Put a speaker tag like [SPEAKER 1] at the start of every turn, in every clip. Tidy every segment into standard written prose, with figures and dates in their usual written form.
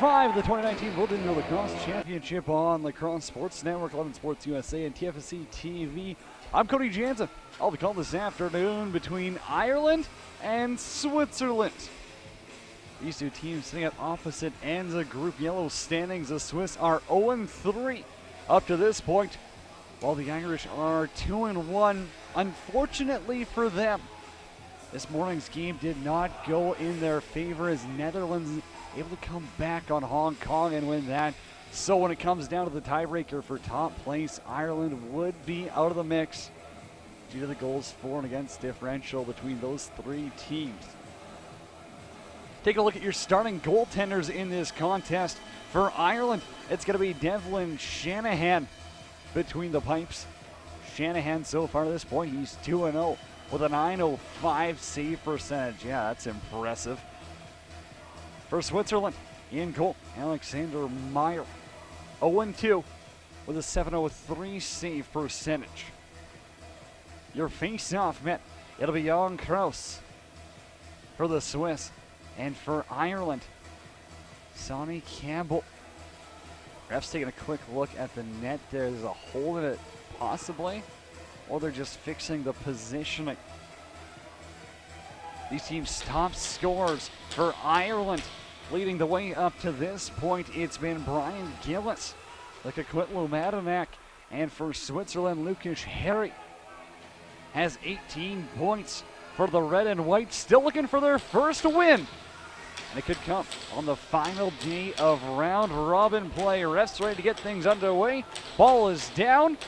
[SPEAKER 1] 5 of the 2019 World Indoor Lacrosse Championship on Lacrosse Sports Network, 11 Sports USA, and TFSC TV. I'm Cody Jansen. I'll be calling this afternoon between Ireland and Switzerland. These two teams sitting at opposite ends of Group Yellow standings. The Swiss are 0-3 up to this point, while the Irish are 2-1. Unfortunately for them, this morning's game did not go in their favor as Netherlands able to come back on Hong Kong and win that. So when it comes down to the tiebreaker for top place, Ireland would be out of the mix due to the goals for and against differential between those three teams. Take a look at your starting goaltenders in this contest. For Ireland, it's going to be Devlin Shanahan between the pipes. Shanahan so far at this point, he's 2-0 with a .905 save percentage. Yeah, that's impressive. For Switzerland, in goal, Alexander Meyer, 0-2 with a .703 save percentage. Your face-off man, it'll be Jan Kraus for the Swiss. And for Ireland, Sonny Campbell. Ref's taking a quick look at the net. There's a hole in it, possibly, or they're just fixing the positioning. These teams' top scorers for Ireland, leading the way up to this point, it's been Brian Gillis, like a Quitlo Madanak, and for Switzerland, Lucas Harry has 18 points for the red and white, still looking for their first win. And it could come on the final day of round robin play. Refs ready to get things underway. Ball is down.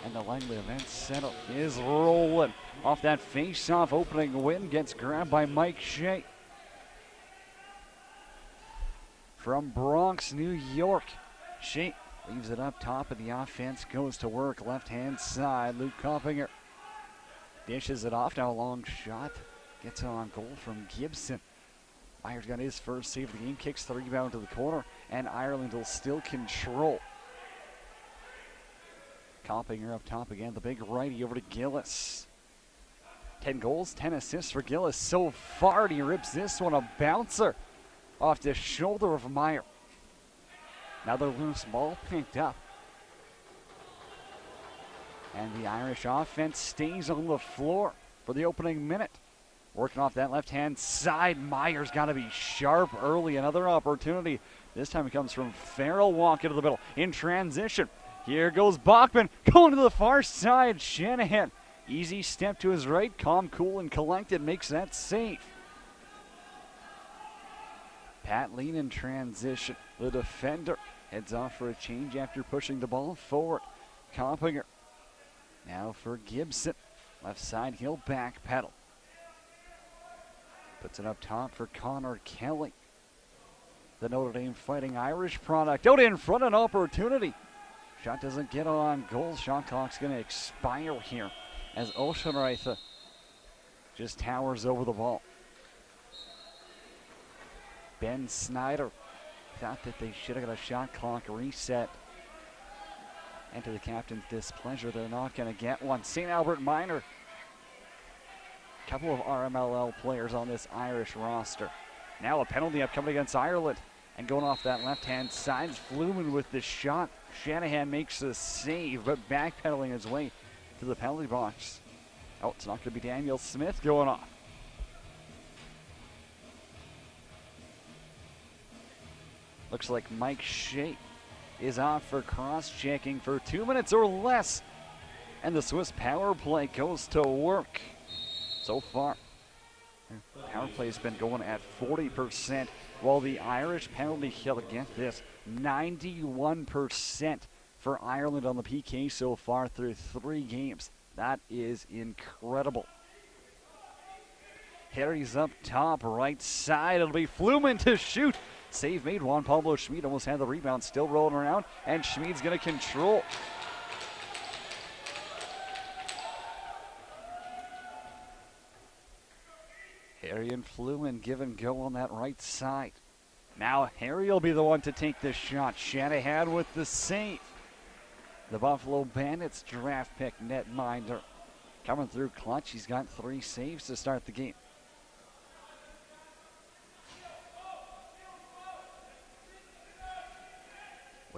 [SPEAKER 1] And the Langley Event Center is rolling. Off that face-off opening win, gets grabbed by Mike Shea. From Bronx, New York, Shea leaves it up top, and the offense goes to work. Left-hand side, Luke Coppinger dishes it off. Now a long shot. Gets it on goal from Gibson. Myers got his first save of the game, kicks the rebound to the corner, and Ireland will still control. Coppinger up top again, the big righty over to Gillis. 10 goals, 10 assists for Gillis so far, and he rips this one a bouncer off the shoulder of Meyer. Another loose ball picked up. And the Irish offense stays on the floor for the opening minute. Working off that left-hand side, Meyer's got to be sharp early. Another opportunity. This time it comes from Farrell, walk into the middle in transition. Here goes Bachman, going to the far side. Shanahan, easy step to his right, calm, cool, and collected, makes that save. Pat Lean in transition. The defender heads off for a change after pushing the ball forward. Coppinger now for Gibson. Left side, he'll backpedal. Puts it up top for Connor Kelly. The Notre Dame Fighting Irish product out in front, an opportunity. Shot doesn't get on goal. Shot clock's going to expire here as Oceanreitha just towers over the ball. Ben Snyder thought that they should have got a shot clock reset. And to the captain's displeasure, they're not going to get one. St. Albert Minor. Couple of RMLL players on this Irish roster. Now a penalty upcoming against Ireland. And going off that left-hand side, Flumen with the shot. Shanahan makes the save, but backpedaling his way to the penalty box. Oh, it's not going to be Daniel Smith going off. Looks like Mike Shea is off for cross-checking for 2 minutes or less. And the Swiss power play goes to work. So far, power play has been going at 40%, while the Irish penalty kill, get this, 91% for Ireland on the PK so far through 3 games. That is incredible. Harry's up top, right side. It'll be Flumen to shoot. Save made. Juan Pablo Schmid almost had the rebound, still rolling around, and Schmid's going to control. Harry and Flumen give and go on that right side. Now Harry will be the one to take this shot. Shanahan with the save. The Buffalo Bandits draft pick netminder coming through clutch. He's got 3 saves to start the game.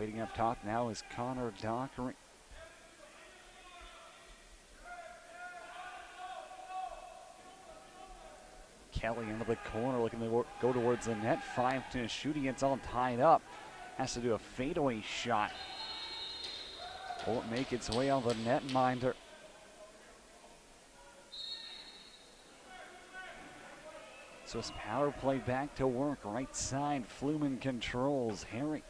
[SPEAKER 1] Waiting up top now is Connor Dockery. Kelly into the corner looking to go towards the net. 5 to shooting. It's all tied up. Has to do a fadeaway shot. Won't make its way on the netminder. So it's power play back to work. Right side, Fluman controls. Harry,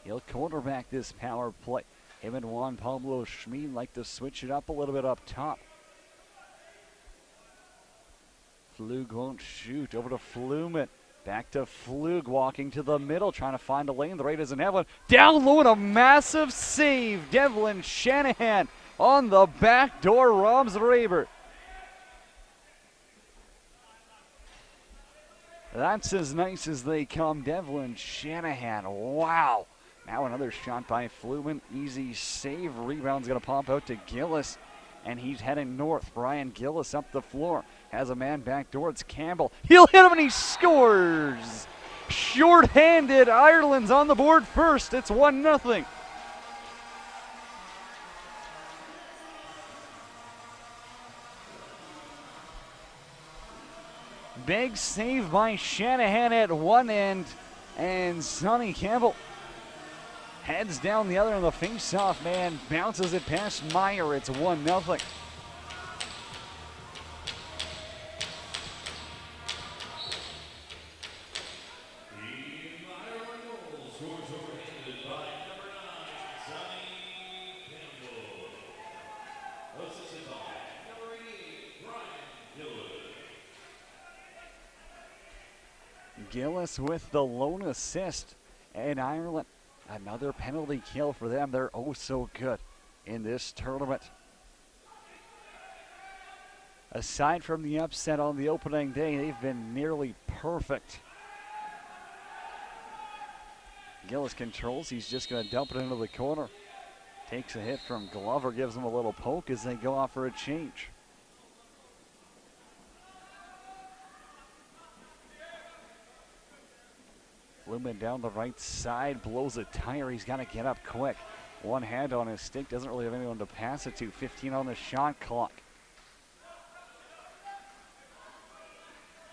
[SPEAKER 1] he'll quarterback this power play. Him and Juan Pablo Schmid like to switch it up a little bit up top. Flug won't shoot. Over to Fluman. Back to Flug, walking to the middle, trying to find a lane. The right doesn't have one. Down low and a massive save. Devlin Shanahan on the back door, robs Raber. That's as nice as they come. Devlin Shanahan, wow. Now another shot by Fluman. Easy save. Rebound's going to pop out to Gillis. And he's heading north. Brian Gillis up the floor. Has a man back door. It's Campbell. He'll hit him and he scores. Short-handed. Ireland's on the board first. It's 1-0. Big save by Shanahan at one end. And Sonny Campbell heads down the other, and the face-off man bounces it past Meyer. It's 1-0. Gillis with the lone assist, and Ireland, another penalty kill for them. They're oh so good in this tournament. Aside from the upset on the opening day, they've been nearly perfect. Gillis controls. He's just going to dump it into the corner. Takes a hit from Glover, gives him a little poke as they go off for a change. Fluman down the right side, blows a tire. He's got to get up quick. One hand on his stick, doesn't really have anyone to pass it to. 15 on the shot clock.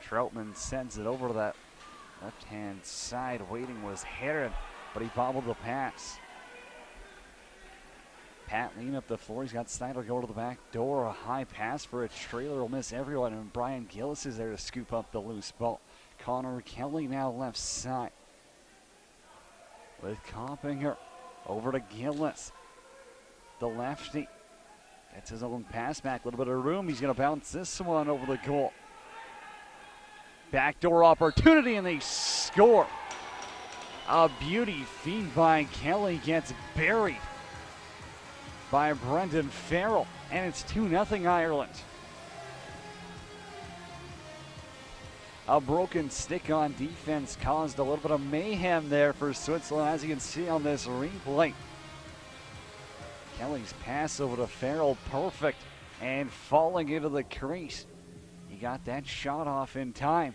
[SPEAKER 1] Troutman sends it over to that left-hand side. Waiting was Heron, but he bobbled the pass. Pat lean up the floor. He's got Snyder go to the back door. A high pass for a trailer will miss everyone, and Brian Gillis is there to scoop up the loose ball. Connor Kelly now left side with Coppinger over to Gillis. The lefty gets his own pass back, a little bit of room. He's going to bounce this one over the goal. Backdoor opportunity, and they score. A beauty feed by Kelly gets buried by Brendan Farrell, and it's 2-0 Ireland. A broken stick on defense caused a little bit of mayhem there for Switzerland, as you can see on this replay. Kelly's pass over to Farrell, perfect, and falling into the crease. He got that shot off in time.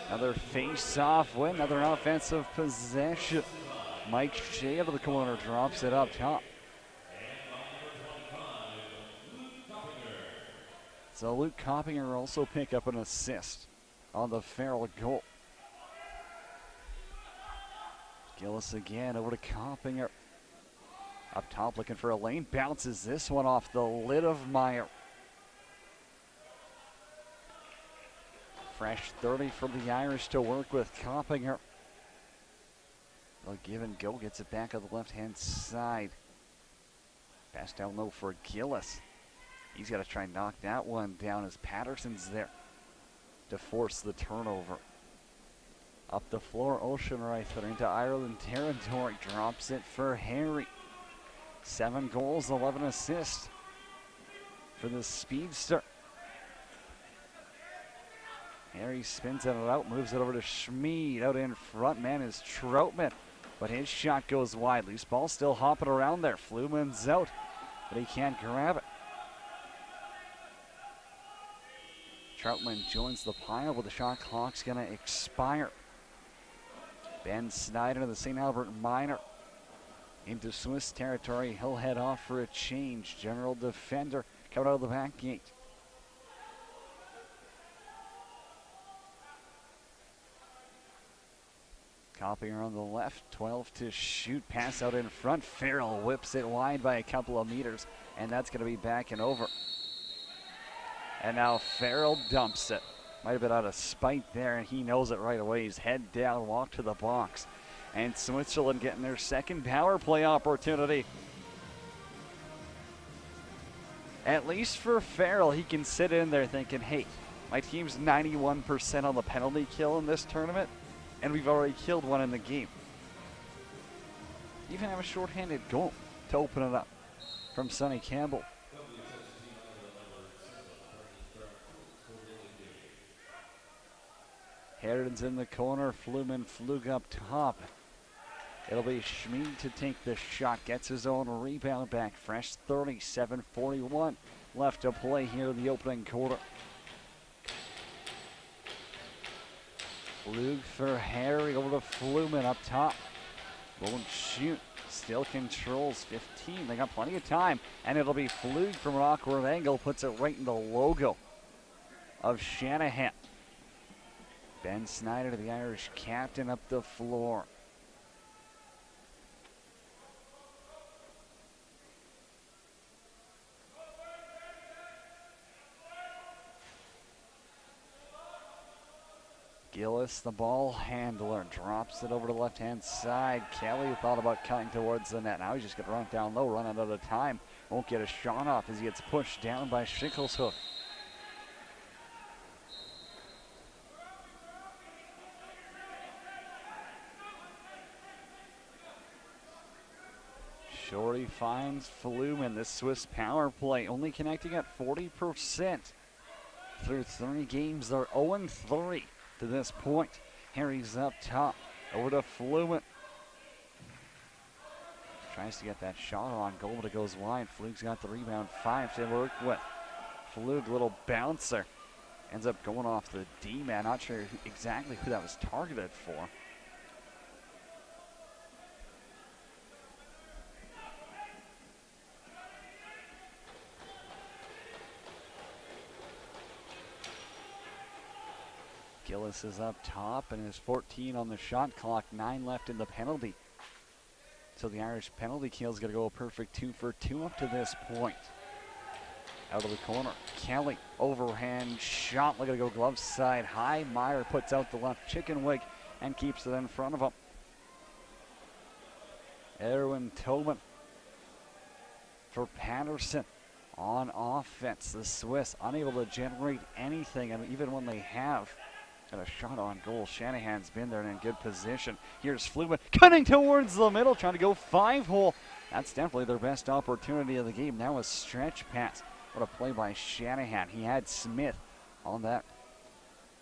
[SPEAKER 1] Another face-off win, another offensive possession. Mike Shea out of the corner drops it up top. So Luke Coppinger also pick up an assist on the Farrell goal. Gillis again over to Coppinger. Up top looking for a lane. Bounces this one off the lid of Meyer. Fresh 30 from the Irish to work with Coppinger. They'll give and go. Gets it back on the left-hand side. Pass down low for Gillis. He's got to try and knock that one down as Patterson's there to force the turnover. Up the floor, Oceanreither into Ireland territory. Drops it for Harry. 7 goals, 11 assists for the speedster. Harry spins it out, moves it over to Schmid. Out in front, man, is Troutman. But his shot goes wide. Loose ball still hopping around there. Fluman's out, but he can't grab it. Troutman joins the pile, but the shot clock's going to expire. Ben Snyder, the St. Albert Miner, into Swiss territory. He'll head off for a change. General defender coming out of the back gate. Coppinger on the left, 12 to shoot, pass out in front. Farrell whips it wide by a couple of meters, and that's going to be back and over. And now Farrell dumps it. Might have been out of spite there, and he knows it right away. He's head down, walk to the box. And Switzerland getting their second power play opportunity. At least for Farrell, he can sit in there thinking, hey, my team's 91% on the penalty kill in this tournament, and we've already killed one in the game. Even have a shorthanded goal to open it up from Sonny Campbell. Herron's in the corner, Fluman Flug up top. It'll be Schmid to take the shot, gets his own rebound back. Fresh 37-41 left to play here in the opening quarter. Flug for Harry, over to Fluman up top. Won't shoot, still controls 15. They got plenty of time, and it'll be Flug from an awkward angle, puts it right in the logo of Shanahan. Ben Snyder, the Irish captain, up the floor. Gillis, the ball handler, drops it over to the left-hand side. Kelly thought about cutting towards the net. Now he's just going to run it down low, run out of time. Won't get a shot off as he gets pushed down by Schickleshoof. Shorty finds Fluman, the Swiss power play, only connecting at 40%. Through 3 games, they're 0-3 to this point. Harry's up top, over to Fluman. Tries to get that shot on goal, but it goes wide. Flug's got the rebound, 5 to work with. Flug, little bouncer, ends up going off the D-man. Not sure exactly who that was targeted for. Gillis is up top and is 14 on the shot clock, 9 left in the penalty. So the Irish penalty kill is going to go a perfect 2 for 2 up to this point. Out of the corner, Kelly, overhand shot, looking to go glove side high. Meyer puts out the left chicken wing and keeps it in front of him. Erwin Tobin for Patterson on offense. The Swiss unable to generate anything, and even when they have, got a shot on goal. Shanahan's been there and in good position. Here's Fluman cutting towards the middle, trying to go 5-hole. That's definitely their best opportunity of the game. Now a stretch pass. What a play by Shanahan. He had Smith on that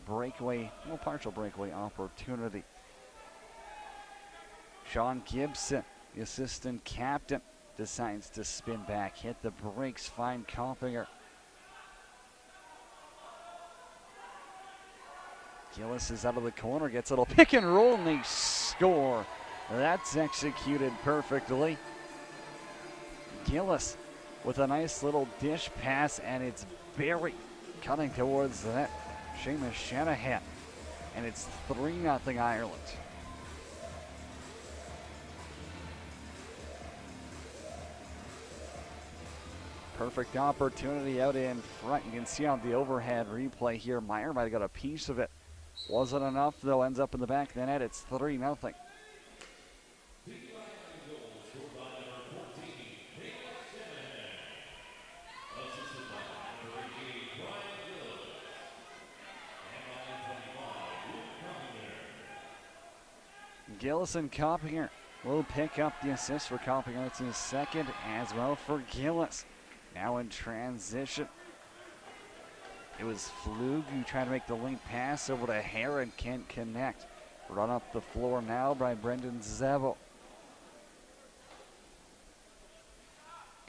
[SPEAKER 1] breakaway, well, partial breakaway opportunity. Sean Gibson, the assistant captain, decides to spin back, hit the brakes, find Coppinger. Gillis is out of the corner, gets a little pick and roll, and they score. That's executed perfectly. Gillis with a nice little dish pass, and it's Barry cutting towards the net. Seamus Shanahan, and it's 3-0 Ireland. Perfect opportunity out in front. You can see on the overhead replay here, Meyer might have got a piece of it. Wasn't enough, though. Ends up in the back of the net. It's 3-0. Gillis and Coppinger will pick up the assist for Coppinger. It's his second as well for Gillis. Now in transition. It was Flug who tried to make the link pass over to Heron, can't connect. Run up the floor now by Brendan Zebo.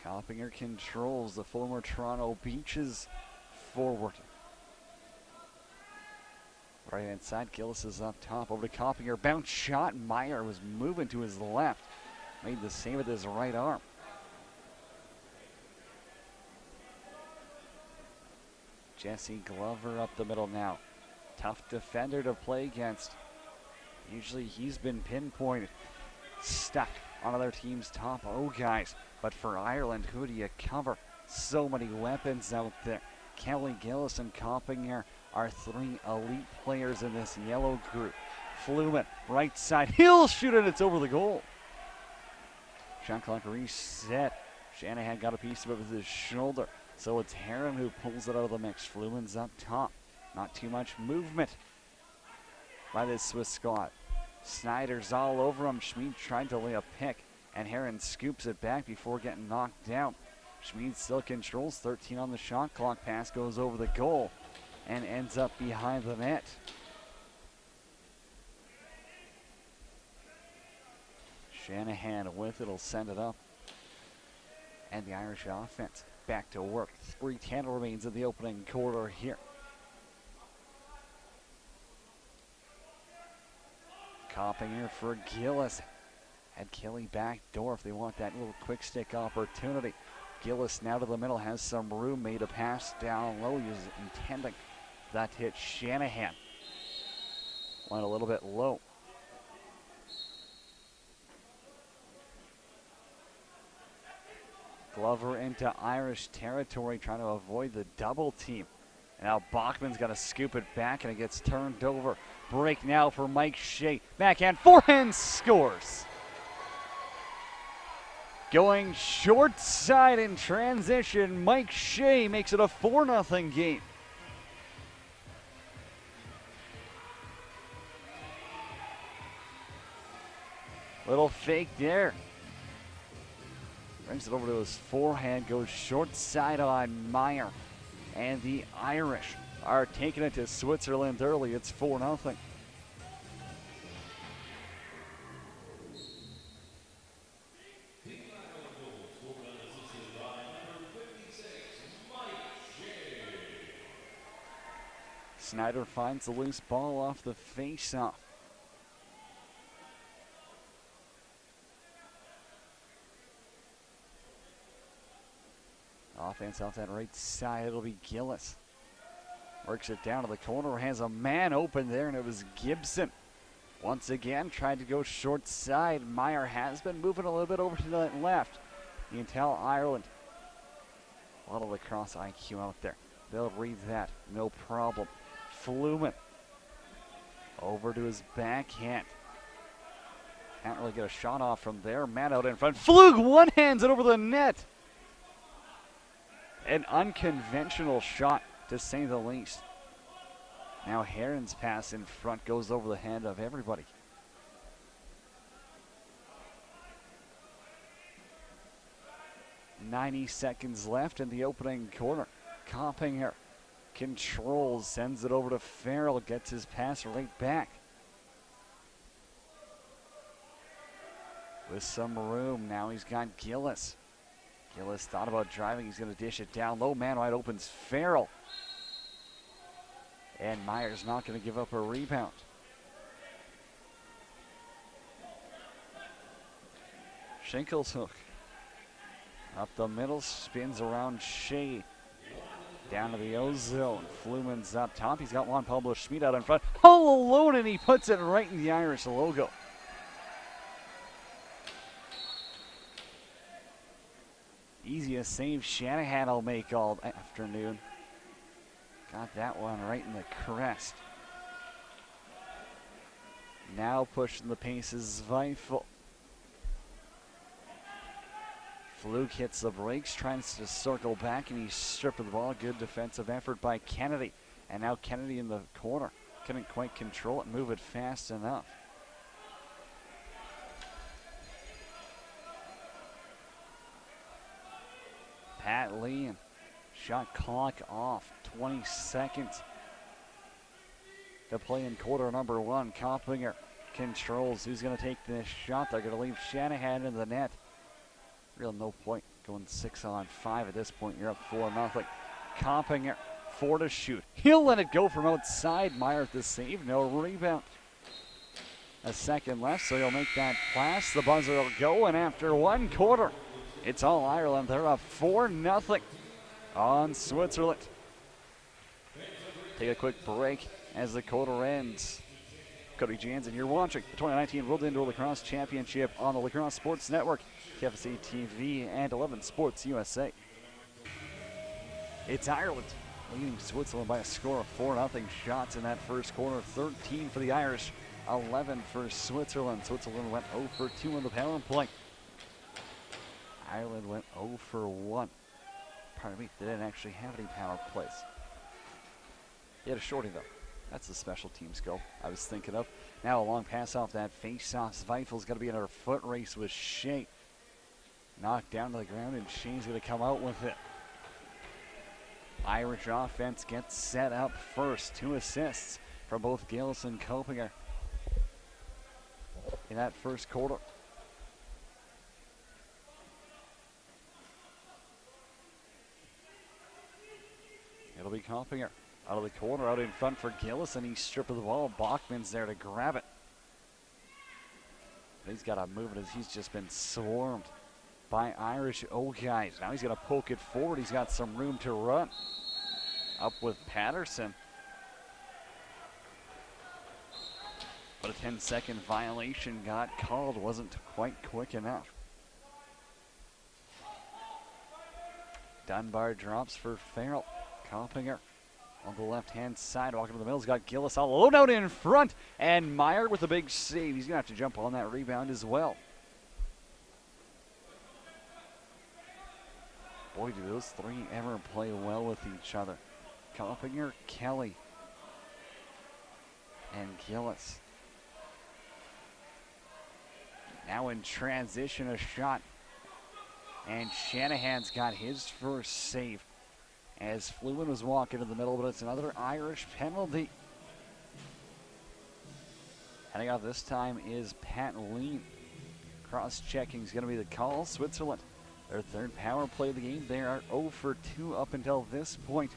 [SPEAKER 1] Coppinger controls the former Toronto Beaches forward. Right hand side, Gillis is up top. Over to Coppinger. Bounce shot. Meyer was moving to his left. Made the save with his right arm. Jesse Glover up the middle now. Tough defender to play against. Usually he's been pinpointed. Stuck on other team's top guys. But for Ireland, who do you cover? So many weapons out there. Kelly, Gillis, and Coppinger are three elite players in this yellow group. Fluman, right side, he'll shoot it, it's over the goal. Shot clock reset. Shanahan got a piece of it with his shoulder. So it's Heron who pulls it out of the mix. Fluman's up top. Not too much movement by this Swiss squad. Snyder's all over him. Schmid tried to lay a pick, and Heron scoops it back before getting knocked down. Schmid still controls, 13 on the shot clock. Pass goes over the goal and ends up behind the net. Shanahan with it'll send it up. And the Irish offense back to work. 3:10 remains in the opening quarter here. Coppinger for Gillis. Had Kelly back door if they want that little quick stick opportunity. Gillis now to the middle, has some room, made a pass down low. He was intending that to hit Shanahan. Went a little bit low. Glover into Irish territory, trying to avoid the double team. And now Bachman's got to scoop it back, and it gets turned over. Break now for Mike Shea. Backhand, forehand, scores. Going short side in transition, Mike Shea makes it a 4-0 game. Little fake there. Brings it over to his forehand, goes short side on Meyer. And the Irish are taking it to Switzerland early. It's 4-0. Snyder finds the loose ball off the face-off. Offense off that right side, it'll be Gillis. Works it down to the corner, has a man open there, and it was Gibson. Once again, tried to go short side. Meyer has been moving a little bit over to the left. You can tell Ireland, a lot of lacrosse IQ out there. They'll read that, no problem. Fluman over to his backhand. Can't really get a shot off from there. Man out in front. Flug one-hands it over the net. An unconventional shot, to say the least. Now Heron's pass in front goes over the head of everybody. .90 seconds left in the opening quarter. Coppinger controls, sends it over to Farrell, gets his pass right back. With some room, now he's got Gillis. Gillis thought about driving, he's going to dish it down low. Man wide open's Farrell. And Meyer's not going to give up a rebound. Shinkleshook up the middle, spins around Shea. Down to the O-zone. Fluman's up top. He's got Juan Pablo Schmid out in front. All alone, and he puts it right in the Irish logo. Easiest save Shanahan will make all afternoon. Got that one right in the crest. Now pushing the pace is Zweifel. Fluke hits the brakes, tries to circle back, and he's stripped of the ball. Good defensive effort by Kennedy. And now Kennedy in the corner. Couldn't quite control it, move it fast enough. Pat Lee, and shot clock off. 20 seconds to play in quarter number one. Coppinger controls who's going to take this shot. They're going to leave Shanahan in the net. Real no point going 6-on-5 at this point. You're up 4-0. Coppinger 4 to shoot. He'll let it go from outside. Meyer at the save, no rebound. A second left, so he'll make that pass. The buzzer will go, and after 1 quarter, it's all Ireland. They're up 4-0 on Switzerland. Take a quick break as the quarter ends. Cody Jansen, you're watching the 2019 World Indoor Lacrosse Championship on the Lacrosse Sports Network, TFC TV, and 11 Sports USA. It's Ireland leading Switzerland by a score of 4-0 shots in that first quarter. 13 for the Irish, 11 for Switzerland. Switzerland went 0 for 2 on the power play. Ireland went 0 for 1. Pardon me, they didn't actually have any power plays. They had a shorty though. That's the special teams goal I was thinking of. Now a long pass off that face-off. Zweifels got to be in a foot race with Shea. Knocked down to the ground, and Shea's going to come out with it. Irish offense gets set up first. 2 assists from both Gillis and Kopinger in that first quarter. It'll be Kopinger out of the corner, out in front for Gillis, and he's stripped of the ball. Bachman's there to grab it. But he's got to move it as he's just been swarmed by Irish guys. Now he's going to poke it forward. He's got some room to run. Up with Patterson. But a 10-second violation got called. Wasn't quite quick enough. Dunbar drops for Farrell. Kopinger on the left-hand side, walking to the middle. He's got Gillis all alone out in front, and Meyer with a big save. He's going to have to jump on that rebound as well. Boy, do those three ever play well with each other. Kopinger, Kelly, and Gillis. Now in transition, a shot. And Shanahan's got his first save as Fluin was walking in the middle, but it's another Irish penalty. Heading out this time is Pat Lean. Cross-checking is going to be the call. Switzerland, their third power play of the game. They are 0 for 2 up until this point.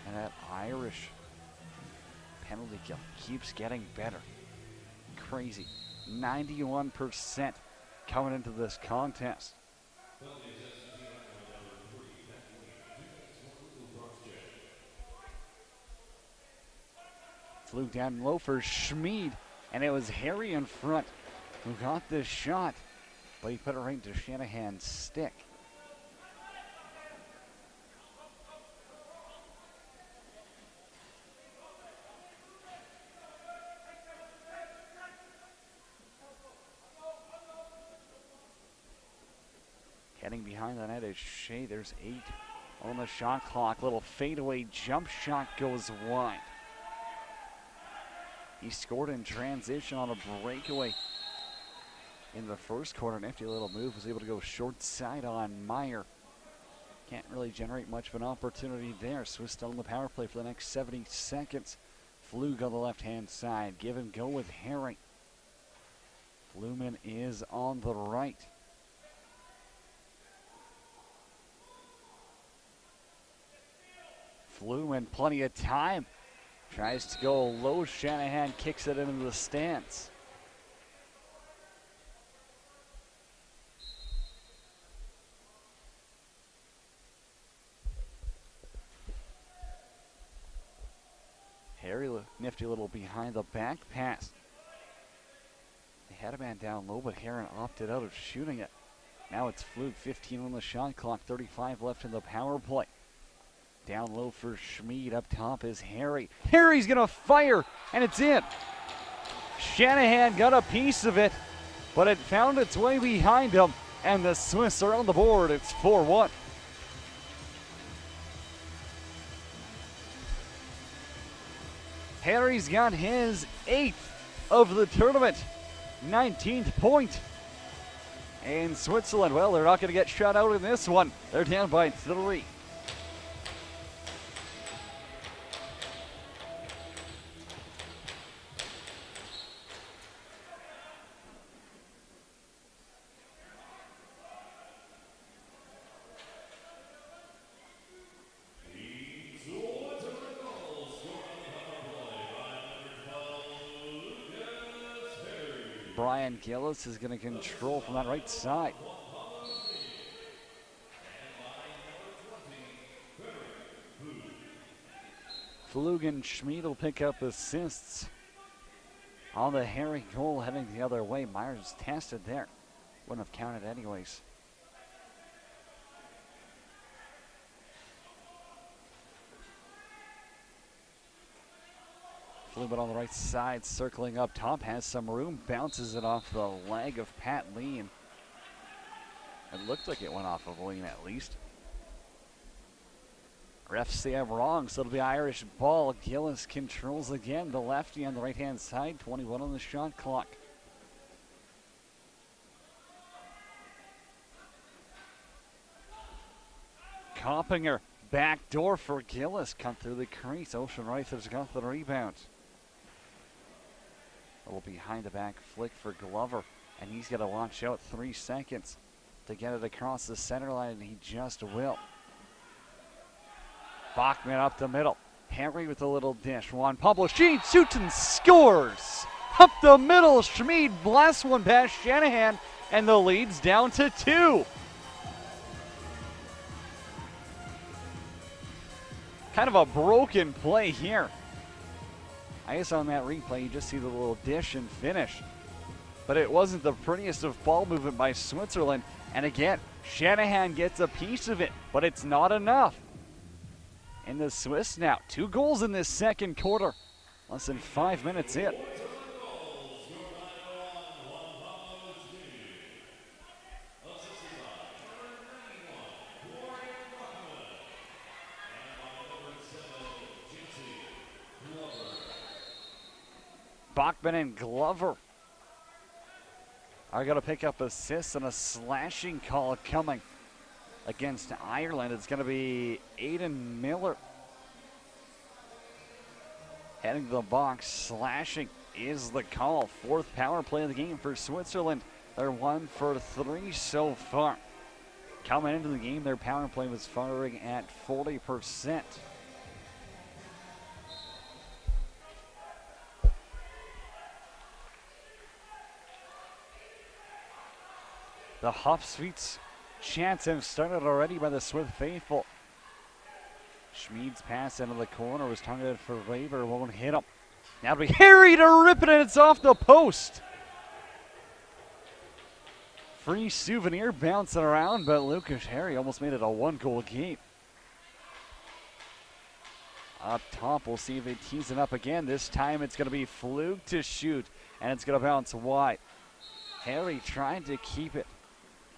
[SPEAKER 1] And that Irish penalty kill keeps getting better. Crazy. 91% coming into this contest. Flew down low for Schmid, and it was Harry in front who got this shot, but he put it right into Shanahan's stick. Heading behind the net is Shea. There's 8 on the shot clock. Little fadeaway jump shot goes wide. He scored in transition on a breakaway in the first quarter. Nifty little move. Was able to go short side on Meyer. Can't really generate much of an opportunity there. Swiss still in the power play for the next 70 seconds. Flug on the left-hand side. Give and go with Herring. Fluman is on the right. Fluman, plenty of time. Tries to go low. Shanahan kicks it into the stands. Harry, nifty little behind the back pass. They had a man down low, but Heron opted out of shooting it. Now it's Flug, 15 on the shot clock, 35 left in the power play. Down low for Schmid. Up top is Harry. Harry's going to fire, and it's in. Shanahan got a piece of it, but it found its way behind him, and the Swiss are on the board. It's 4-1. Harry's got his 8th of the tournament. 19th point. And Switzerland, well, they're not going to get shut out in this one. They're down by 3. Brian Gillis is going to control from that right side. Flug and Schmid will pick up assists on the Harry goal heading the other way. Myers tested there. Wouldn't have counted anyways. Flug on the right side, circling up top, has some room, bounces it off the leg of Pat Lean. It looked like it went off of Lean at least. Refs say I'm wrong, so it'll be Irish ball. Gillis controls again, the lefty on the right-hand side, 21 on the shot clock. Coppinger, back door for Gillis, cut through the crease. Ocean Wright has got the rebound. A little behind the back flick for Glover, and he's got to watch out. 3 seconds to get it across the center line, and he just will. Bachman up the middle. Henry with a little dish. Juan Pablo shoots and scores. Up the middle, Schmid blasts one past Shanahan, and the lead's down to 2. Kind of a broken play here. I guess on that replay, you just see the little dish and finish. But it wasn't the prettiest of ball movement by Switzerland. And again, Shanahan gets a piece of it, but it's not enough. And the Swiss now, 2 goals in this second quarter. Less than 5 minutes in. Bachman and Glover are going to pick up assists, and a slashing call coming against Ireland. It's going to be Aiden Miller heading to the box. Slashing is the call. 4th power play of the game for Switzerland. They're 1 for 3 so far. Coming into the game, their power play was firing at 40%. The Hopsfeets chance have started already by the Swift faithful. Schmid's pass into the corner was targeted for Weber, won't hit him. Now it'll be Harry to rip it, and it's off the post. Free souvenir bouncing around, but Lucas Harry almost made it a 1-goal game. Up top, we'll see if they tease it up again. This time it's going to be Flug to shoot, and it's going to bounce wide. Harry trying to keep it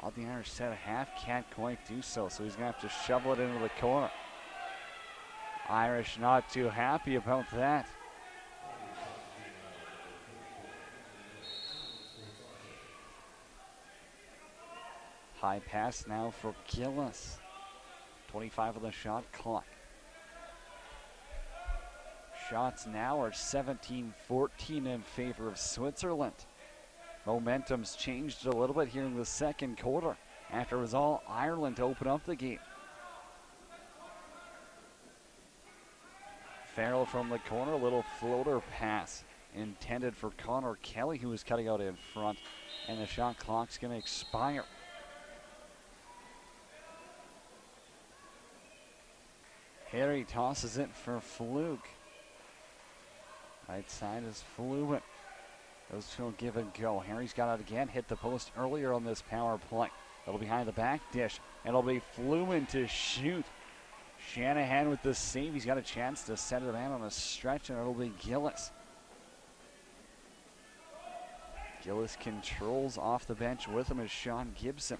[SPEAKER 1] on the Irish center half, can't quite do so, so he's going to have to shovel it into the corner. Irish not too happy about that. High pass now for Gillis. 25 on the shot clock. Shots now are 17-14 in favor of Switzerland. Momentum's changed a little bit here in the second quarter after it was all Ireland to open up the game. Farrell from the corner, a little floater pass intended for Connor Kelly, who was cutting out in front, and the shot clock's going to expire. Harry tosses it for Flug. Right side is Fluent. Those two will give and go. Harry's got it again. Hit the post earlier on this power play. It'll be behind the back dish. It'll be Fluent to shoot. Shanahan with the save. He's got a chance to set it out on a stretch, and it'll be Gillis. Gillis controls off the bench. With him is Sean Gibson.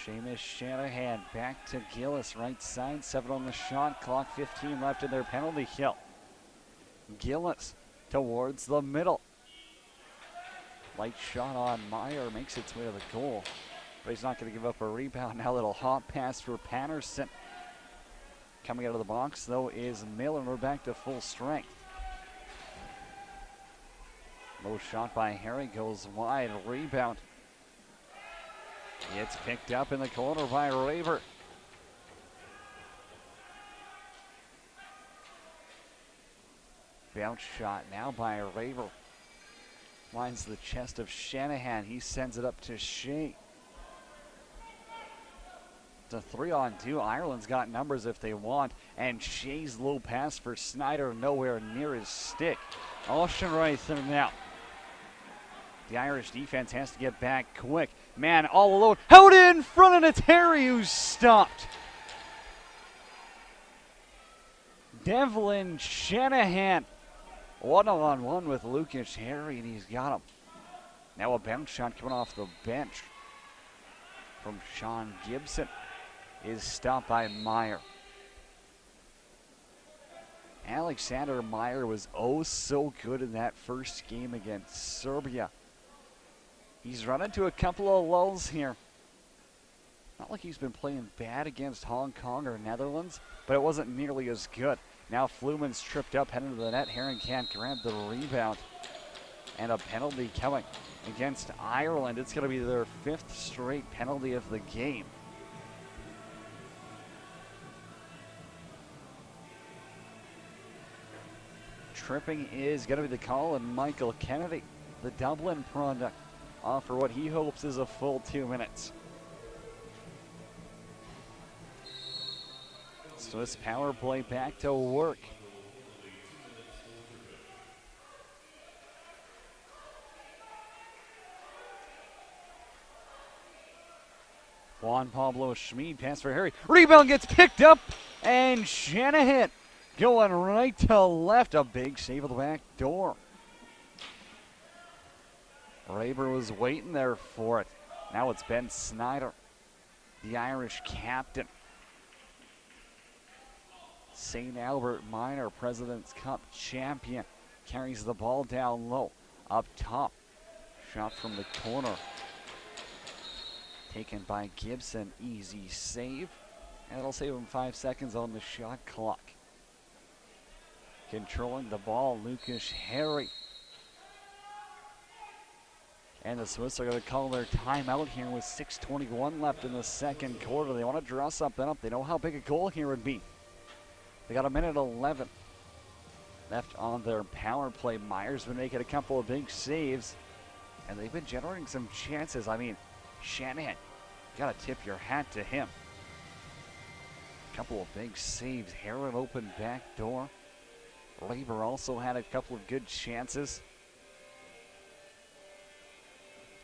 [SPEAKER 1] Seamus Shanahan back to Gillis, right side, 7 on the shot clock, 15 left in their penalty kill. Gillis towards the middle. Light shot on Meyer, makes its way to the goal, but he's not going to give up a rebound. Now a little hot pass for Patterson. Coming out of the box, though, is Miller. We're back to full strength. Low shot by Harry goes wide, rebound. It's picked up in the corner by Raver. Bounce shot now by Raver. Lines the chest of Shanahan. He sends it up to Shea. It's a 3-on-2. Ireland's got numbers if they want. And Shea's low pass for Snyder nowhere near his stick. Ocean right there now. The Irish defense has to get back quick. Man all alone. Out in front, and it's Harry who's stopped. Devlin Shanahan. 1-on-1 with Lucas Harry, and he's got him. Now a bounce shot coming off the bench from Sean Gibson is stopped by Meyer. Alexander Meyer was oh so good in that first game against Serbia. He's run into a couple of lulls here. Not like he's been playing bad against Hong Kong or Netherlands, but it wasn't nearly as good. Now Fluman's tripped up, heading to the net. Herring can't grab the rebound. And a penalty coming against Ireland. It's going to be their 5th straight penalty of the game. Tripping is going to be the call, and Michael Kennedy, the Dublin product, offer what he hopes is a full 2 minutes. Swiss power play back to work. Juan Pablo Schmid, pass for Harry. Rebound gets picked up, and Shanahan going right to left. A big save of the back door. Raber was waiting there for it. Now it's Ben Snyder, the Irish captain. St. Albert Minor President's Cup champion, carries the ball down low. Up top, shot from the corner. Taken by Gibson, easy save. And it'll save him 5 seconds on the shot clock. Controlling the ball, Lucas Harry. And the Swiss are going to call their timeout here with 6:21 left in the second quarter. They want to draw something up. They know how big a goal here would be. They got 1:11 left on their power play. Meyer's been making a couple of big saves, and they've been generating some chances. I mean, Shanahan, you got to tip your hat to him. A couple of big saves. Heron open back door. Raber also had a couple of good chances.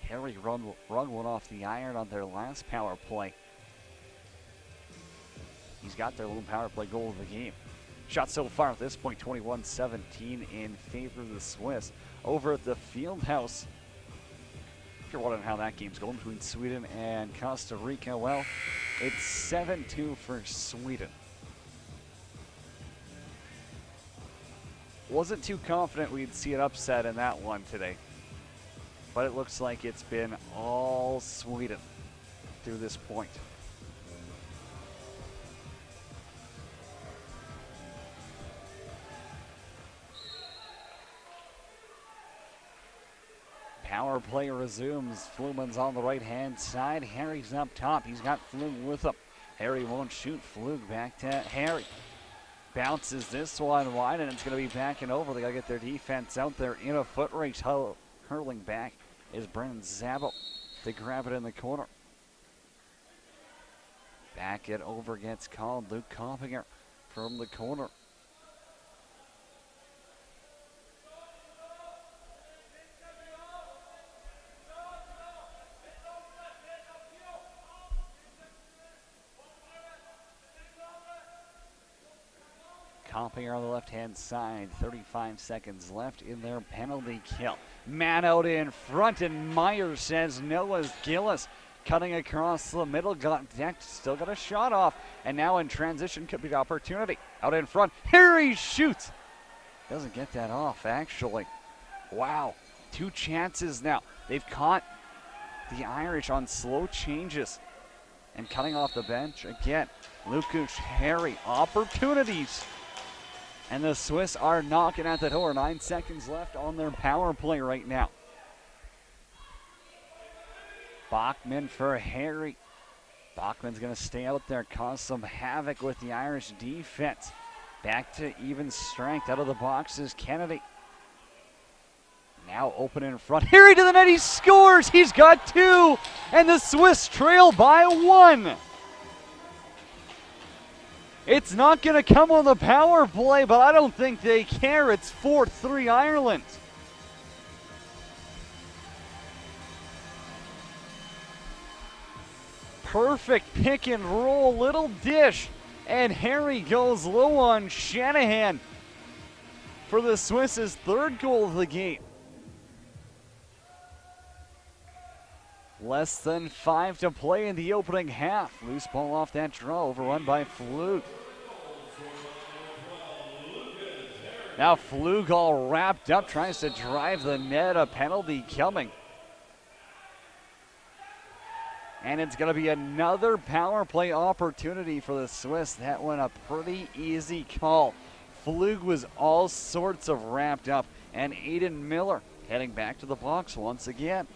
[SPEAKER 1] Harry run one off the iron on their last power play. He's got their little power play goal of the game. Shot so far at this point, 21-17 in favor of the Swiss. Over at the Fieldhouse, if you're wondering how that game's going between Sweden and Costa Rica, well, it's 7-2 for Sweden. Wasn't too confident we'd see an upset in that one today, but it looks like it's been all Sweden through this point. Power play resumes. Fluman's on the right-hand side. Harry's up top. He's got Flug with him. Harry won't shoot. Flug back to Harry. Bounces this one wide, and it's going to be back and over. They got to get their defense out there in a foot race. Hurling back is Brennan Zabo to grab it in the corner. Back it over gets called. Luke Coppinger from the corner. Coppinger on the left-hand side. 35 seconds left in their penalty kill. Man out in front, and Myers says no as Gillis cutting across the middle, got decked, still got a shot off, and now in transition could be the opportunity. Out in front, here he shoots. Doesn't get that off, actually. Wow, 2 chances now. They've caught the Irish on slow changes and cutting off the bench again. Lucas Harry, opportunities. And the Swiss are knocking at the door. 9 seconds left on their power play right now. Bachman for Harry. Bachman's going to stay out there, cause some havoc with the Irish defense. Back to even strength out of the box is Kennedy. Now open in front. Harry to the net. He scores. He's got 2. And the Swiss trail by 1. It's not going to come on the power play, but I don't think they care. It's 4-3 Ireland. Perfect pick and roll, little dish. And Harry goes low on Shanahan for the Swiss' 3rd goal of the game. Less than 5 to play in the opening half. Loose ball off that draw, overrun by Flug. Now Flug all wrapped up, tries to drive the net, a penalty coming. And it's going to be another power play opportunity for the Swiss. That one a pretty easy call. Flug was all sorts of wrapped up, and Aiden Miller heading back to the box once again.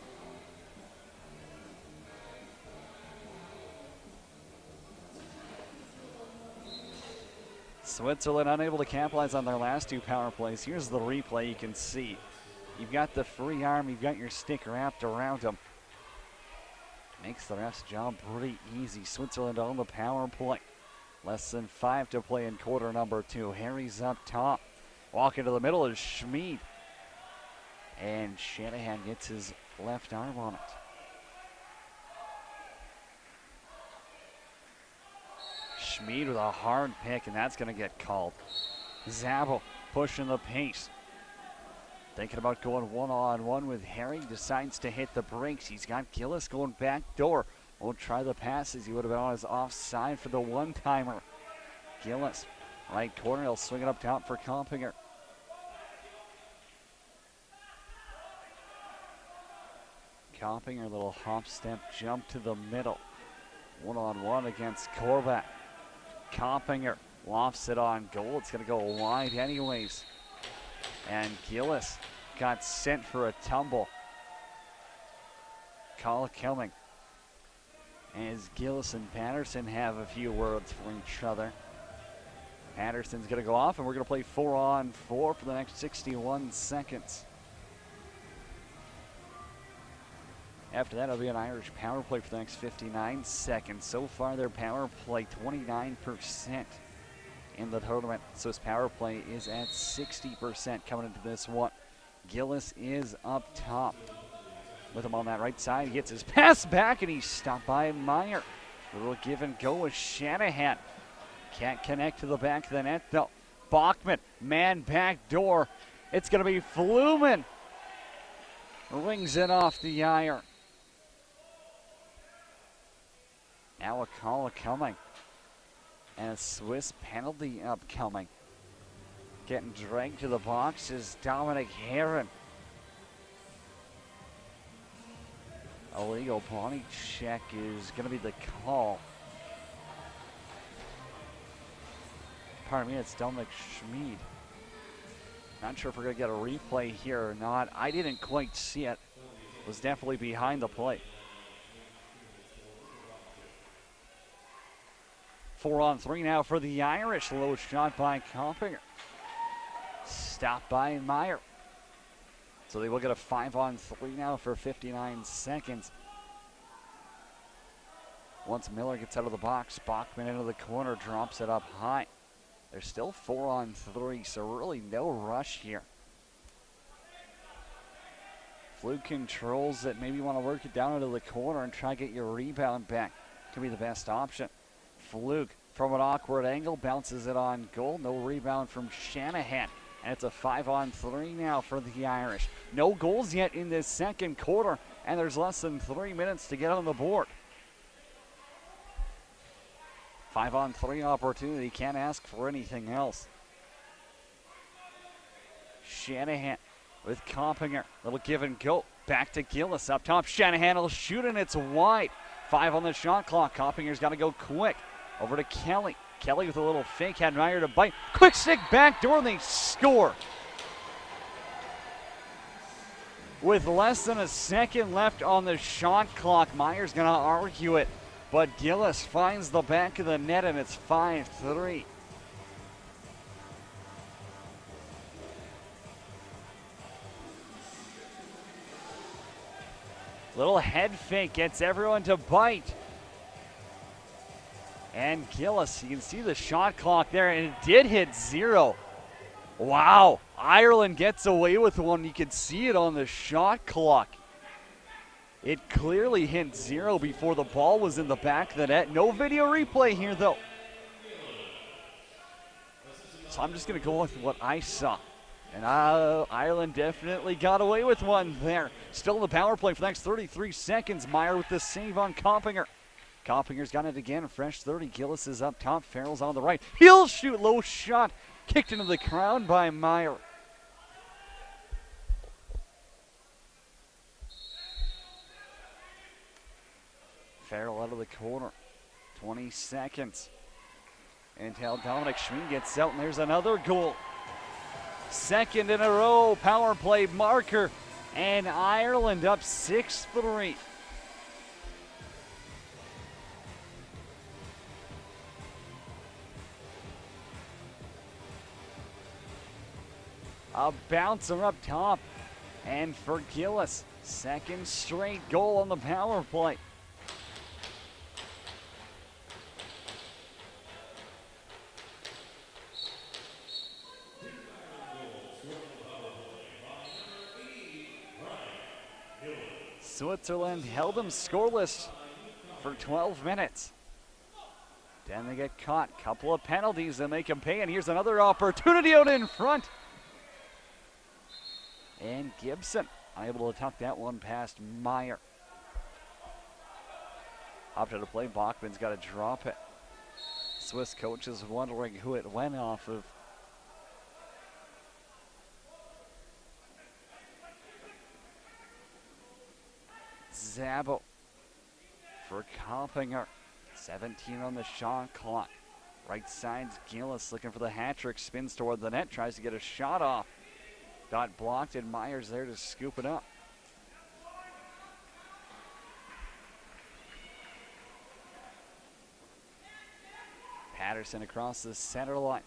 [SPEAKER 1] Switzerland unable to capitalize on their last 2 power plays. Here's the replay. You can see you've got the free arm, you've got your stick wrapped around him. Makes the ref's job pretty easy. Switzerland on the power play. Less than 5 to play in quarter number 2. Harry's up top. Walking to the middle is Schmid. And Shanahan gets his left arm on it. Schmid with a hard pick, and that's going to get called. Zabel pushing the pace. Thinking about going one-on-one with Harry. Decides to hit the brakes. He's got Gillis going back door. Won't try the passes. He would have been on his offside for the one-timer. Gillis, right corner. He'll swing it up top for Compinger. Compinger, little hop, step, jump to the middle. One-on-one against Korvac. Compinger lofts it on goal. It's going to go wide anyways. And Gillis got sent for a tumble. Call coming. As Gillis and Patterson have a few words for each other. Patterson's going to go off, and we're going to play 4-on-4 for the next 61 seconds. After that, it'll be an Irish power play for the next 59 seconds. So far, their power play 29% in the tournament. So his power play is at 60% coming into this one. Gillis is up top. With him on that right side, he gets his pass back, and he's stopped by Meyer. A little give and go with Shanahan. Can't connect to the back of the net, though. Bachman, man back door. It's going to be Fluman. Rings it off the iron. Now a call coming. And a Swiss penalty upcoming. Getting dragged to the box is Dominic Heron. Illegal body check is going to be the call. Pardon me, it's Dominic Schmid. Not sure if we're going to get a replay here or not. I didn't quite see it. It was definitely behind the play. 4-on-3 now for the Irish. Low shot by Compinger. Stopped by Meyer. So they will get a 5-on-3 now for 59 seconds. Once Miller gets out of the box, Bachman into the corner, drops it up high. There's still 4-on-3, so really no rush here. Flug controls it. Maybe you want to work it down into the corner and try to get your rebound back. Could be the best option. Flug from an awkward angle bounces it on goal. No rebound from Shanahan. And it's a 5-on-3 now for the Irish. No goals yet in this second quarter, and there's less than 3 minutes to get on the board. 5-on-3 opportunity, can't ask for anything else. Shanahan with Compinger, little give and go. Back to Gillis up top. Shanahan will shoot, and it's wide. 5 on the shot clock. Compinger's got to go quick. Over to Kelly. Kelly with a little fake, had Meyer to bite. Quick stick back door, and they score. With less than a second left on the shot clock, Meyer's going to argue it. But Gillis finds the back of the net, and it's 5-3. Little head fake gets everyone to bite. And Gillis, you can see the shot clock there, and it did hit 0. Wow, Ireland gets away with one. You can see it on the shot clock. It clearly hit 0 before the ball was in the back of the net. No video replay here, though. So I'm just going to go with what I saw. And Ireland definitely got away with one there. Still in the power play for the next 33 seconds. Meyer with the save on Compinger. Compinger's got it again. Fresh 30. Gillis is up top. Farrell's on the right. He'll shoot. Low shot. Kicked into the crowd by Meyer. Farrell out of the corner. 20 seconds. Until Dominic Schmid gets out, and there's another goal. Second in a row power play marker, and Ireland up 6-3. A bouncer up top, and for Gillis, second straight goal on the power play. Switzerland held them scoreless for 12 minutes. Then they get caught. Couple of penalties that make them pay, and here's another opportunity out in front. And Gibson unable to tuck that one past Meyer. Up to the play, Bachman's got to drop it. Swiss coach is wondering who it went off of. Zabo for Compinger. 17 on the shot clock. Right side's Gillis looking for the hat trick. Spins toward the net. Tries to get a shot off. Got blocked, and Myers there to scoop it up. Patterson across the center line.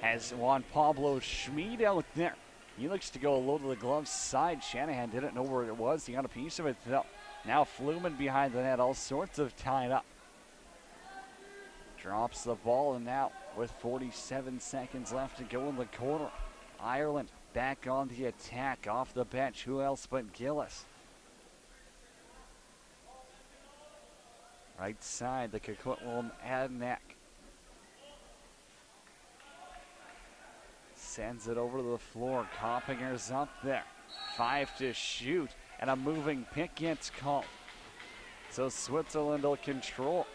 [SPEAKER 1] Has Juan Pablo Schmid out there. He looks to go low to the glove side. Shanahan didn't know where it was. He got a piece of it though. Now Fluman behind the net, all sorts of tied up. Drops the ball, and now with 47 seconds left to go in the corner, Ireland back on the attack off the bench. Who else but Gillis? Right side, the Coquitlam Adnak. Sends it over to the floor. Compinger's up there. 5 to shoot. And a moving pick gets called. So Switzerland will control.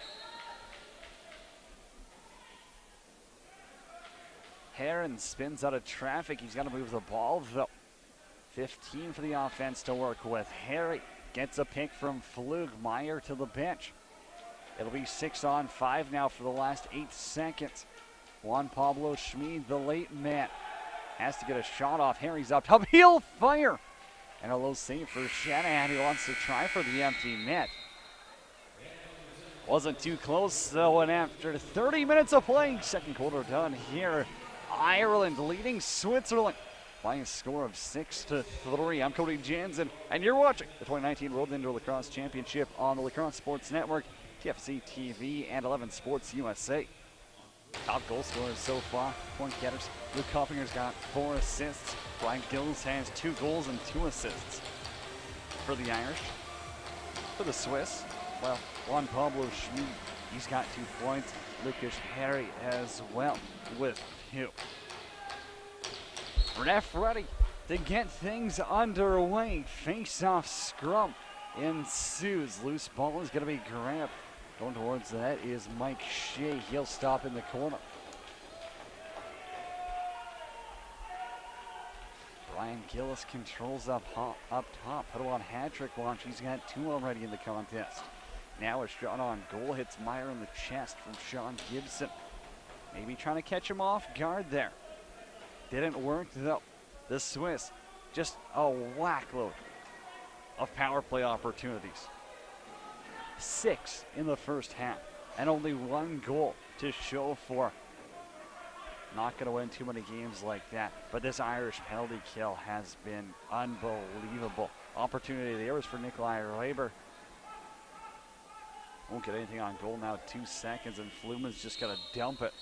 [SPEAKER 1] Heron spins out of traffic. He's got to move the ball though. 15 for the offense to work with. Harry gets a pick from Flug. Meyer to the bench. It'll be 6-on-5 now for the last 8 seconds. Juan Pablo Schmid, the late man, has to get a shot off. Harry's up top. He'll fire. And a low save for Shanahan, who wants to try for the empty net. Wasn't too close though, and after 30 minutes of play, second quarter done here. Ireland leading Switzerland by a score of 6-3. I'm Cody Jansen, and you're watching the 2019 World Indoor Lacrosse Championship on the Lacrosse Sports Network, TFC TV, and 11 Sports USA. Top goal scorers so far, point getters. Luke Coppinger's got 4 assists. Brian Gills has 2 goals and 2 assists. For the Irish, for the Swiss, well, Juan Pablo Schmid, he's got 2 points. Lucas Harry as well with 2. Ref ready to get things underway. Face-off scrum ensues. Loose ball is going to be grabbed. Going towards the net is Mike Shea. He'll stop in the corner. Brian Gillis controls up top. Put him on hat-trick launch. He's got 2 already in the contest. Now a shot on goal. Hits Meyer in the chest from Sean Gibson. Maybe trying to catch him off guard there. Didn't work though. The Swiss, just a whack-load of power play opportunities. 6 in the first half, and only 1 goal to show for Not going to win too many games like that. But this Irish penalty kill has been unbelievable. Opportunity there was for Nikolai Reiber. Won't get anything on goal now. 2 seconds, and Fluman's just got to dump it.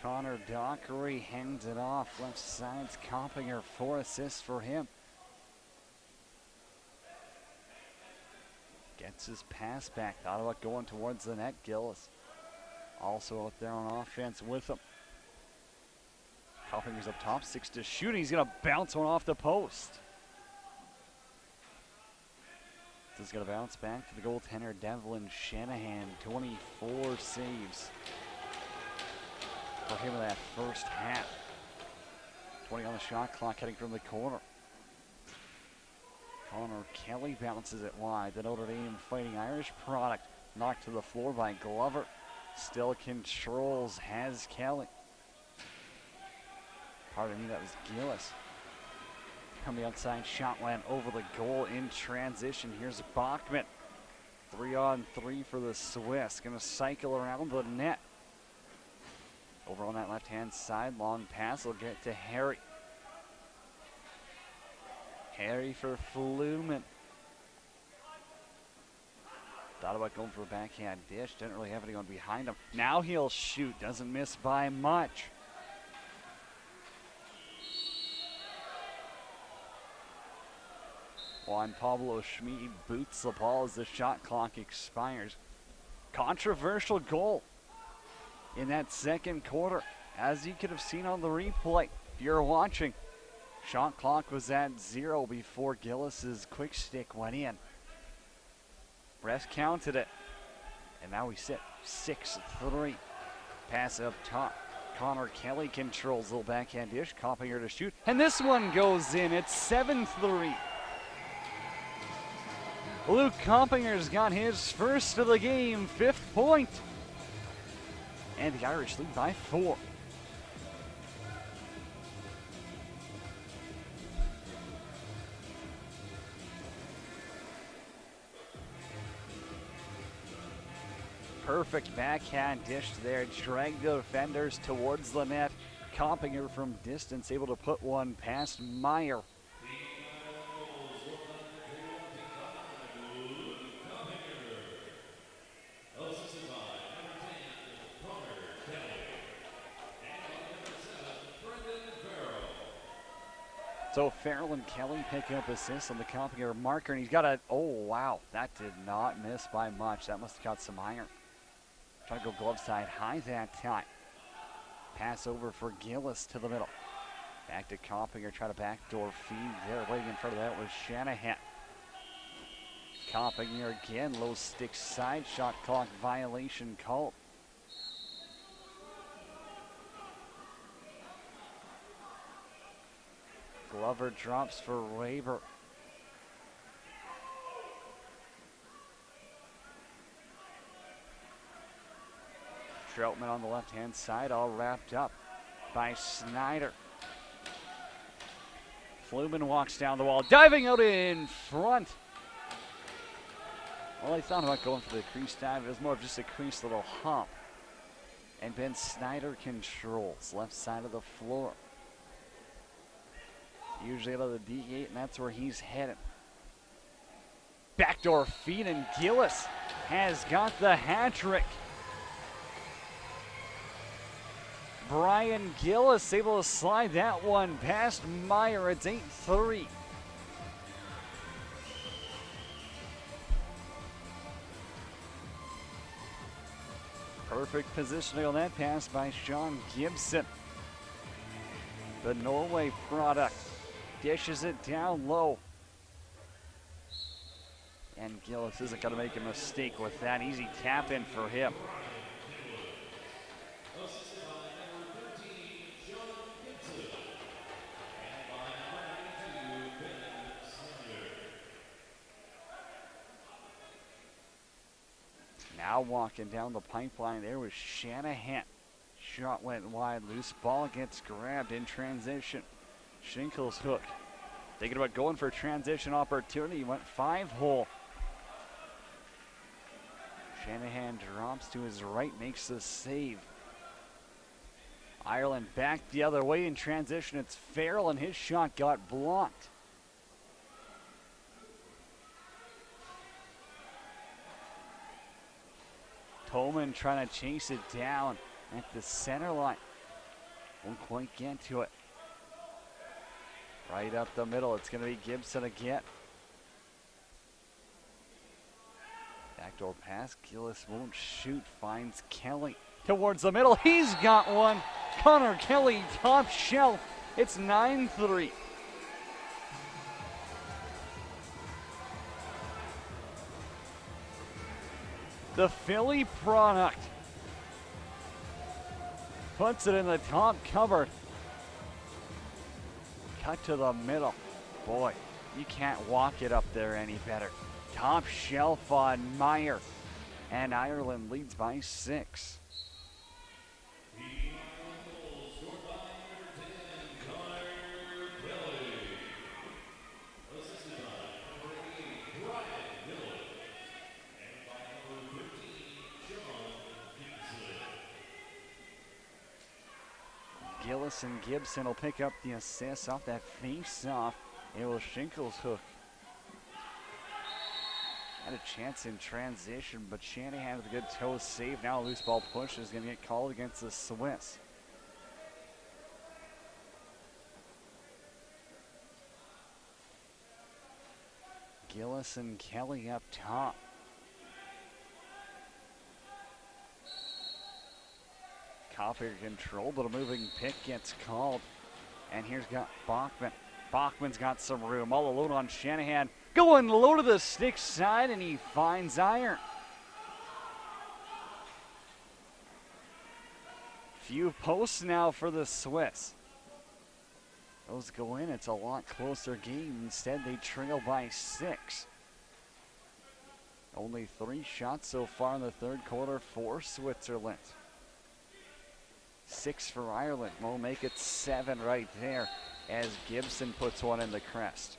[SPEAKER 1] Connor Dockery hands it off. Left side's Coppinger, 4 assists for him. Gets his pass back. Thought about going towards the net. Gillis also out there on offense with him. Coppinger's up top, 6 to shoot. He's going to bounce one off the post. This is going to bounce back to the goaltender, Devlin Shanahan. 24 saves for him in that first half. 20 on the shot clock, heading from the corner. Connor Kelly bounces it wide. The Notre Dame Fighting Irish product knocked to the floor by Glover. Still controls, has Kelly. Pardon me, that was Gillis. From the outside, shot went over the goal in transition. Here's Bachman. 3-on-3 for the Swiss. Gonna cycle around the net. Over on that left-hand side, long pass will get to Harry. Harry for Fluman. Thought about going for a backhand dish. Didn't really have anyone behind him. Now he'll shoot. Doesn't miss by much. Juan Pablo Schmid boots the ball as the shot clock expires. Controversial goal in that second quarter. As you could have seen on the replay, if you're watching, shot clock was at 0 before Gillis's quick stick went in. Ref counted it, and now we sit 6-3. Pass up top. Connor Kelly controls the little backhand dish. Coppinger to shoot, and this one goes in. It's 7-3. Luke Coppinger's got his first of the game, 5th point. And the Irish lead by 4. Perfect backhand dish there. Dragged the defenders towards the net. Coppinger from distance able to put one past Meyer. So Farrell and Kelly pick up assists on the Coppinger marker, and he's got a, oh wow, that did not miss by much. That must have got some iron. Trying to go glove side high that time. Pass over for Gillis to the middle. Back to Coppinger, try to backdoor feed there. Waiting in front of that was Shanahan. Coppinger again, low stick side shot clock violation called. Glover drops for Reiber. Troutman on the left-hand side, all wrapped up by Snyder. Fluman walks down the wall, diving out in front. Well, he thought about going for the crease dive. It was more of just a crease little hump. And Ben Snyder controls left side of the floor. Usually out of the D8, and that's where he's headed. Backdoor feed, and Gillis has got the hat trick. Brian Gillis able to slide that one past Meyer. It's 8-3. Perfect positioning on that pass by Sean Gibson. The Norway product dishes it down low. And Gillis isn't going to make a mistake with that. Easy tap in for him. Now walking down the pipeline there was Shanahan. Shot went wide, loose ball gets grabbed in transition. Schinkel's hook. Thinking about going for a transition opportunity, went 5-hole. Shanahan drops to his right, makes the save. Ireland back the other way in transition. It's Farrell, and his shot got blocked. Tolman trying to chase it down at the center line. Won't quite get to it. Right up the middle, it's going to be Gibson again. Backdoor pass, Gillis won't shoot, finds Kelly. Towards the middle, he's got one. Connor Kelly, top shelf. It's 9-3. The Philly product puts it in the top cupboard. Cut to the middle. Boy, you can't walk it up there any better. Top shelf on Meyer. And Ireland leads by 6. Gillis and Gibson will pick up the assist off that face-off. It was Schinkel's hook. Had a chance in transition, but Shanahan with a good toe save. Now a loose ball push is going to get called against the Swiss. Gillis and Kelly up top. Coffee control, but a moving pick gets called. And here's got Bachman. Bachman's got some room, all alone on Shanahan. Going low to the stick side, and he finds iron. Few posts now for the Swiss. Those go in, it's a lot closer game. Instead, they trail by 6. Only 3 shots so far in the third quarter for Switzerland. 6 for Ireland. We'll make it 7 right there as Gibson puts one in the crest.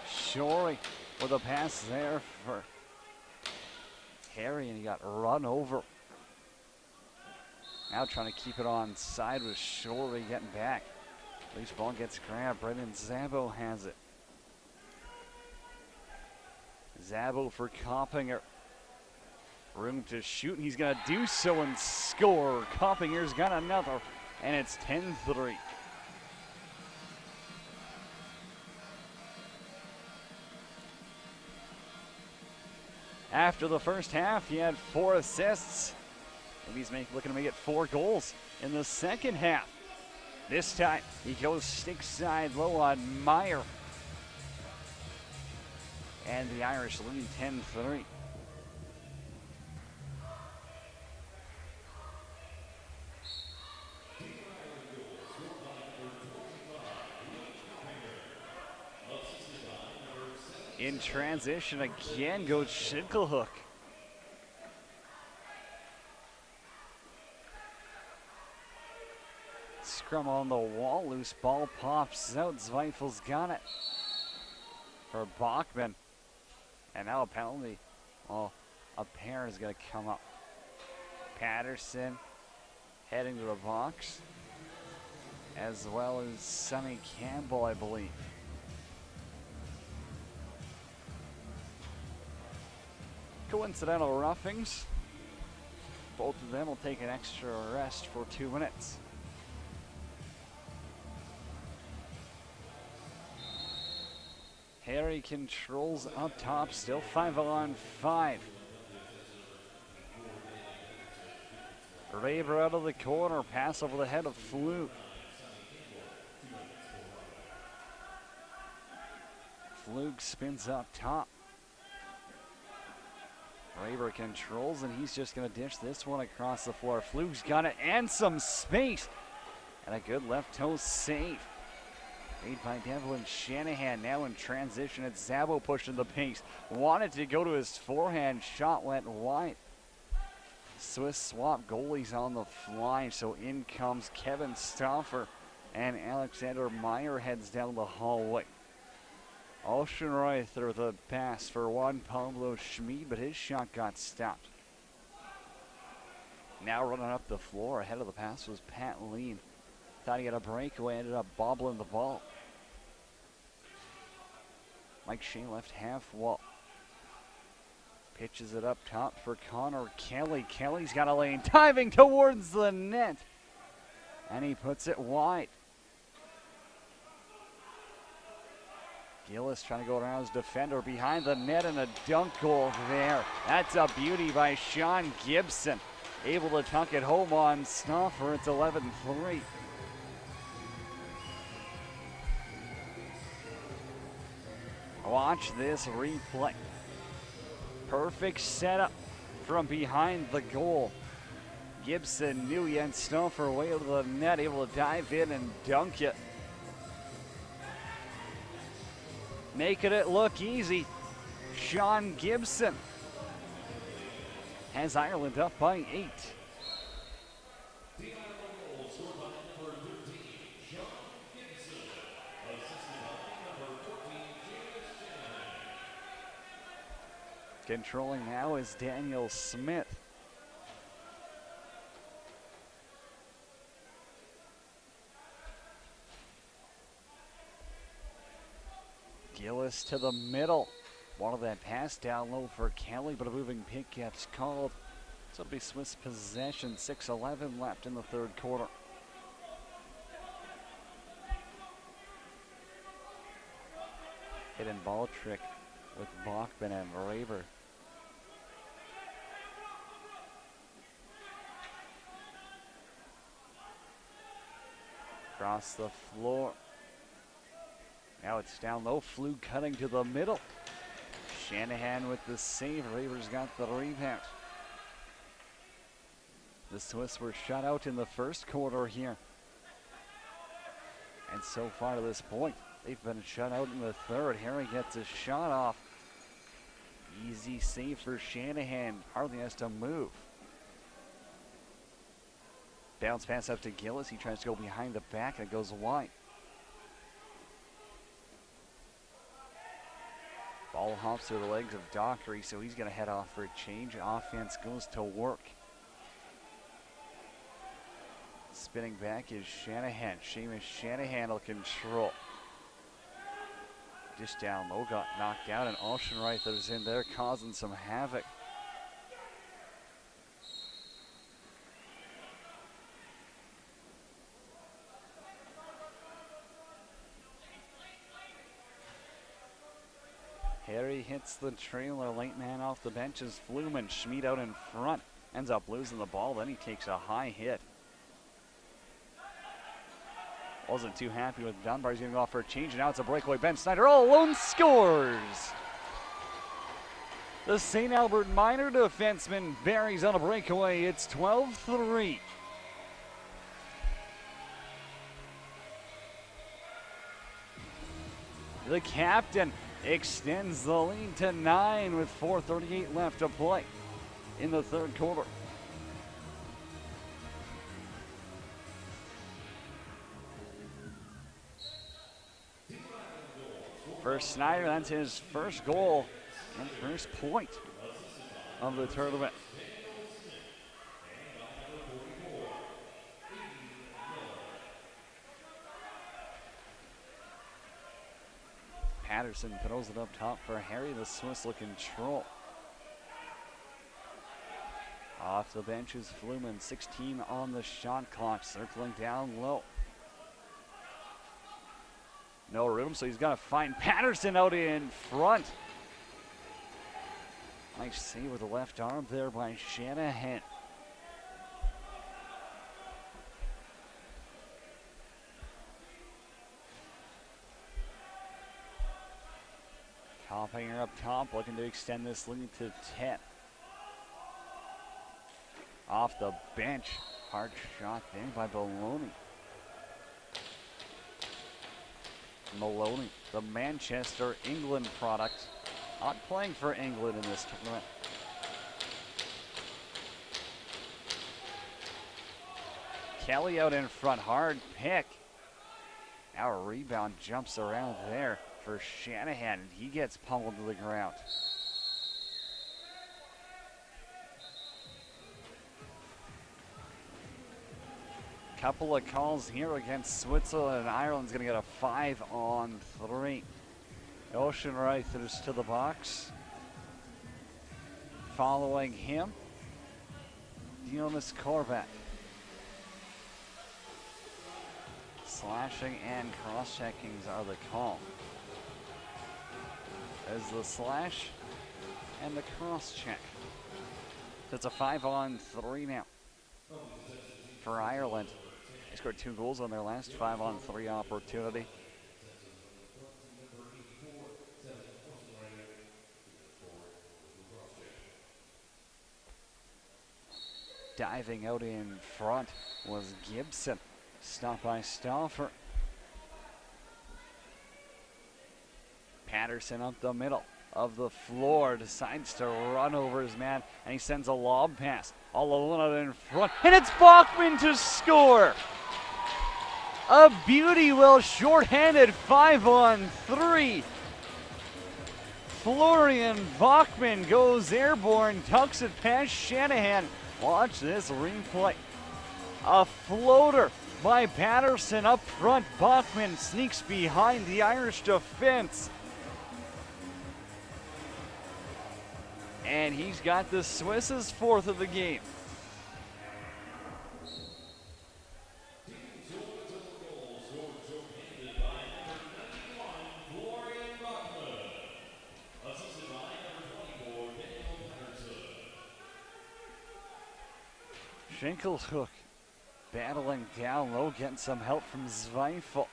[SPEAKER 1] Shorey with a pass there for Harry, and he got run over. Now trying to keep it on side with Shorey getting back. Loose ball gets grabbed. Brendan Zabo has it. Zabo for Coppinger. Room to shoot, and he's going to do so and score. Coppinger's got another, and it's 10-3. After the first half, he had 4 assists. Maybe he's looking to make it 4 goals in the second half. This time, he goes stick side low on Meyer. And the Irish lead 10-3. In transition again goes Schinkelhook. Scrum on the wall, loose ball pops out. Zweifel's got it for Bachman. And now a penalty. Well, a pair is going to come up. Patterson heading to the box, as well as Sonny Campbell, I believe. Coincidental roughings. Both of them will take an extra rest for 2 minutes. Harry controls up top, still 5-on-5. Raber out of the corner, pass over the head of Fluke. Fluke spins up top. Raber controls, and he's just going to dish this one across the floor. Fluke's got it, and some space. And a good left toe save. Made by Devlin Shanahan. Now in transition, it's Zabo pushing the pace. Wanted to go to his forehand. Shot went wide. Swiss swap goalies on the fly, so in comes Kevin Stauffer, and Alexander Meyer heads down the hallway. Oceanreuther the pass for Juan Pablo Schmid, but his shot got stopped. Now running up the floor ahead of the pass was Pat Lean. Thought he had a breakaway, ended up bobbling the ball. Mike Shea left half wall. Pitches it up top for Connor Kelly. Kelly's got a lane, diving towards the net. And he puts it wide. Gillis trying to go around his defender behind the net, and a dunk goal there. That's a beauty by Sean Gibson. Able to tuck it home on Stauffer. It's 11-3. Watch this replay. Perfect setup from behind the goal. Gibson knew Jens Stauffer way over the net, able to dive in and dunk it. Making it look easy. Sean Gibson has Ireland up by 8. Controlling now is Daniel Smith. Gillis to the middle. Wanted that pass down low for Kelly, but a moving pick gets called. So it'll be Swiss possession. 6:11 left in the third quarter. Hidden ball trick with Bachman and Raber. Across the floor. Now it's down low. Flug cutting to the middle. Shanahan with the save. Raber's got the rebound. The Swiss were shut out in the first quarter here. And so far to this point, they've been shut out in the third. Harry gets a shot off. Easy save for Shanahan. Hardly has to move. Bounce pass up to Gillis. He tries to go behind the back and it goes wide. Ball hops through the legs of Dockery, so he's going to head off for a change. Offense goes to work. Spinning back is Shanahan. Seamus Shanahan will control. Just down low, got knocked out, and Oceanreuther's in there causing some havoc. Harry hits the trailer, late man off the bench is Fluman. Schmid out in front, ends up losing the ball, then he takes a high hit. Wasn't too happy with Dunbar. He's going to go off for a change, and now it's a breakaway. Ben Snyder all alone scores. The St. Albert Minor defenseman buries on a breakaway. It's 12-3. The captain extends the lead to 9 with 4:38 left to play in the third quarter. For Snyder, that's his first goal and first point of the tournament. Patterson throws it up top for Harry. The Swiss will control. Off the bench is Fluman, 16 on the shot clock, circling down low. No room, so he's got to find Patterson out in front. Nice save with the left arm there by Shanahan. Coppinger up top, looking to extend this lead to 10. Off the bench, hard shot there by Maloney. Maloney, the Manchester, England product, not playing for England in this tournament. Kelly out in front, hard pick. Now a rebound jumps around there. for Shanahan, and he gets pummeled to the ground. Couple of calls here against Switzerland, and Ireland's going to get a 5-on-3. Ocean Reithers to the box. Following him, Dionis Korbat. Slashing and cross-checkings are the call. There's the slash and the cross-check. So it's a 5-on-3 now for Ireland. They scored 2 goals on their last 5-on-3 opportunity. Diving out in front was Gibson. Stopped by Stauffer. Patterson up the middle of the floor, decides to run over his man, and he sends a lob pass all alone out in front, and it's Bachman to score. A beauty, well, shorthanded 5-on-3. Florian Bachman goes airborne, tucks it past Shanahan. Watch this replay. A floater by Patterson up front. Bachman sneaks behind the Irish defense. And he's got the Swiss' 4th of the game. Schinkelhook battling down low, getting some help from Zweifel.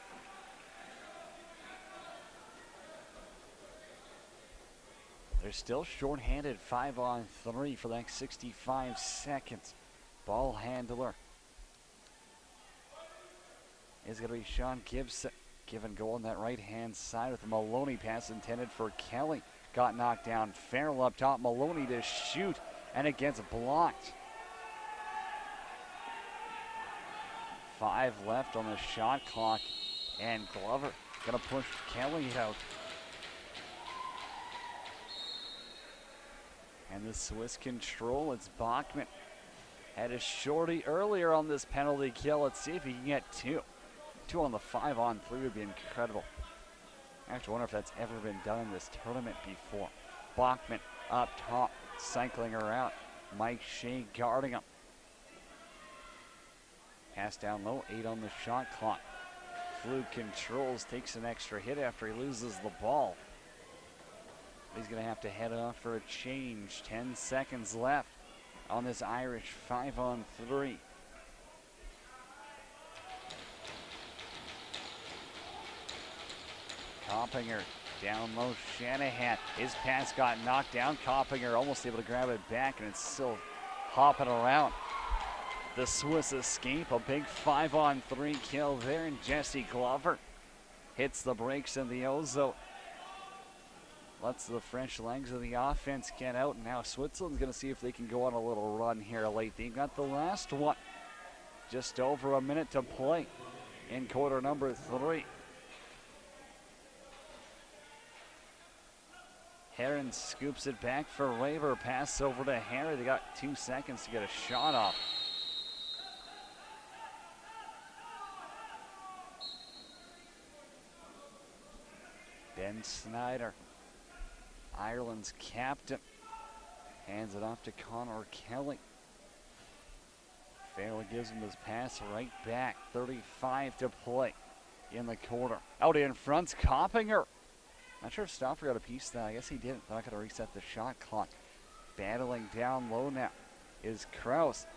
[SPEAKER 1] They're still short-handed 5-on-3 for the next 65 seconds. Ball handler is going to be Sean Gibson. Give and go on that right-hand side with the Maloney pass intended for Kelly. Got knocked down. Farrell up top. Maloney to shoot, and it gets blocked. 5 left on the shot clock, and Glover gonna push Kelly out. And the Swiss control, it's Bachman. Had a shorty earlier on this penalty kill. Let's see if he can get 2. 2 on the 5-on-3 would be incredible. I have to wonder if that's ever been done in this tournament before. Bachman up top, cycling around. Mike Shea guarding him. Pass down low, 8 on the shot clock. Fluke controls, takes an extra hit after he loses the ball. He's gonna have to head off for a change. 10 seconds left on this Irish 5-on-3. Coppinger down low, Shanahan. His pass got knocked down. Coppinger almost able to grab it back, and it's still hopping around. The Swiss escape, a big 5-on-3 kill there, and Jesse Glover hits the brakes in the Ozo. Lets the French legs of the offense get out, and now Switzerland's going to see if they can go on a little run here late. They got the last one. Just over a minute to play in quarter number 3. Heron scoops it back for Raver. Pass over to Harry. They got 2 seconds to get a shot off. Ben Snyder, Ireland's captain, hands it off to Connor Kelly. Farrell gives him his pass right back. 35 to play in the quarter. Out in front, Coppinger. Not sure if Stauffer got a piece of that. I guess he didn't. They're not going to reset the shot clock. Battling down low now is Kraus.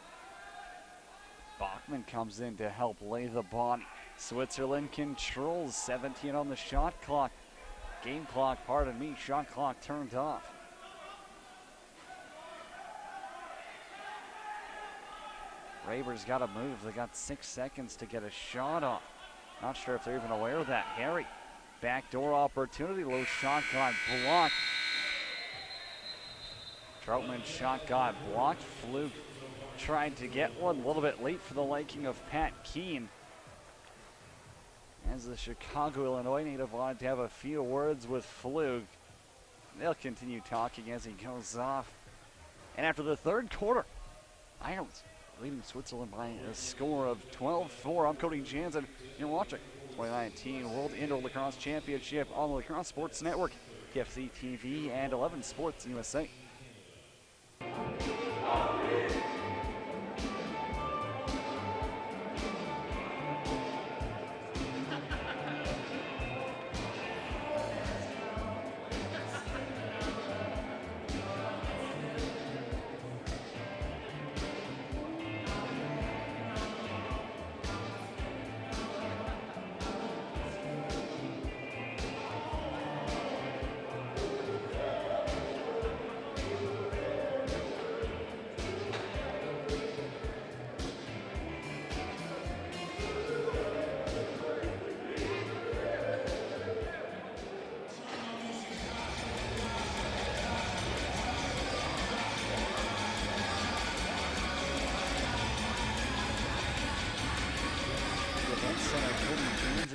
[SPEAKER 1] Bachman comes in to help lay the body. Switzerland controls. 17 on the shot clock. Game clock, pardon me, shot clock turned off. Raver's got to move. They got 6 seconds to get a shot off. Not sure if they're even aware of that. Harry, backdoor opportunity, low shot got blocked. Troutman's shot got blocked. Fluke tried to get one a little bit late for the liking of Pat Keane. as the Chicago, Illinois native wanted to have a few words with Flug. They'll continue talking as he goes off. And after the third quarter, Ireland's leading Switzerland by a score of 12-4. I'm Cody Jansen. You're watching 2019 World Indoor Lacrosse Championship on the Lacrosse Sports Network, TFC TV, and 11 Sports USA.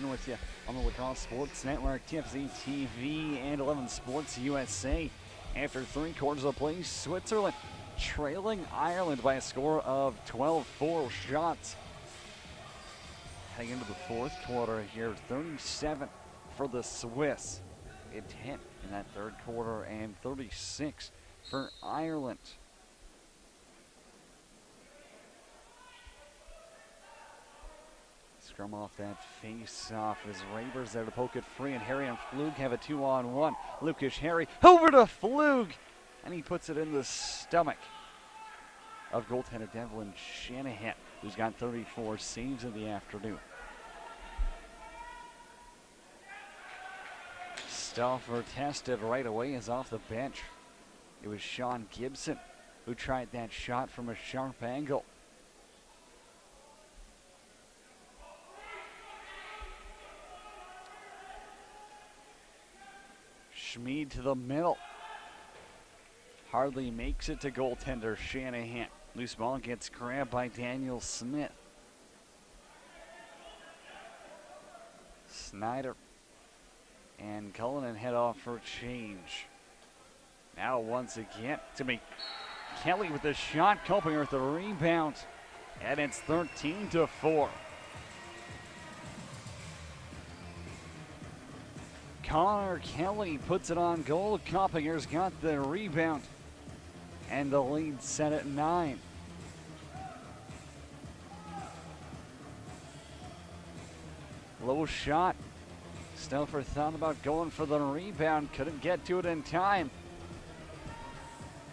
[SPEAKER 1] With you on the Lacrosse Sports Network, TFC TV, and 11 Sports USA. After 3 quarters of play, Switzerland trailing Ireland by a score of 12-4 shots. Heading into the fourth quarter here, 37 for the Swiss. It 10 in that third quarter and 36 for Ireland. Scrum off that face-off as Raber's there to poke it free, and Harry and Flug have a 2-on-1. Lucas Harry over to Flug, and he puts it in the stomach of goaltender Devlin Shanahan, who's got 34 saves in the afternoon. Stauffer tested right away as off the bench. It was Sean Gibson who tried that shot from a sharp angle. Schmid to the middle. Hardly makes it to goaltender Shanahan. Loose ball gets grabbed by Daniel Smith. Snyder and Cullinan head off for change. Now once again to be Kelly with the shot, Copinger with the rebound. And it's 13-4. Connor Kelly puts it on goal. Coppinger's got the rebound. And the lead set at 9. Low shot. Stauffer thought about going for the rebound. Couldn't get to it in time.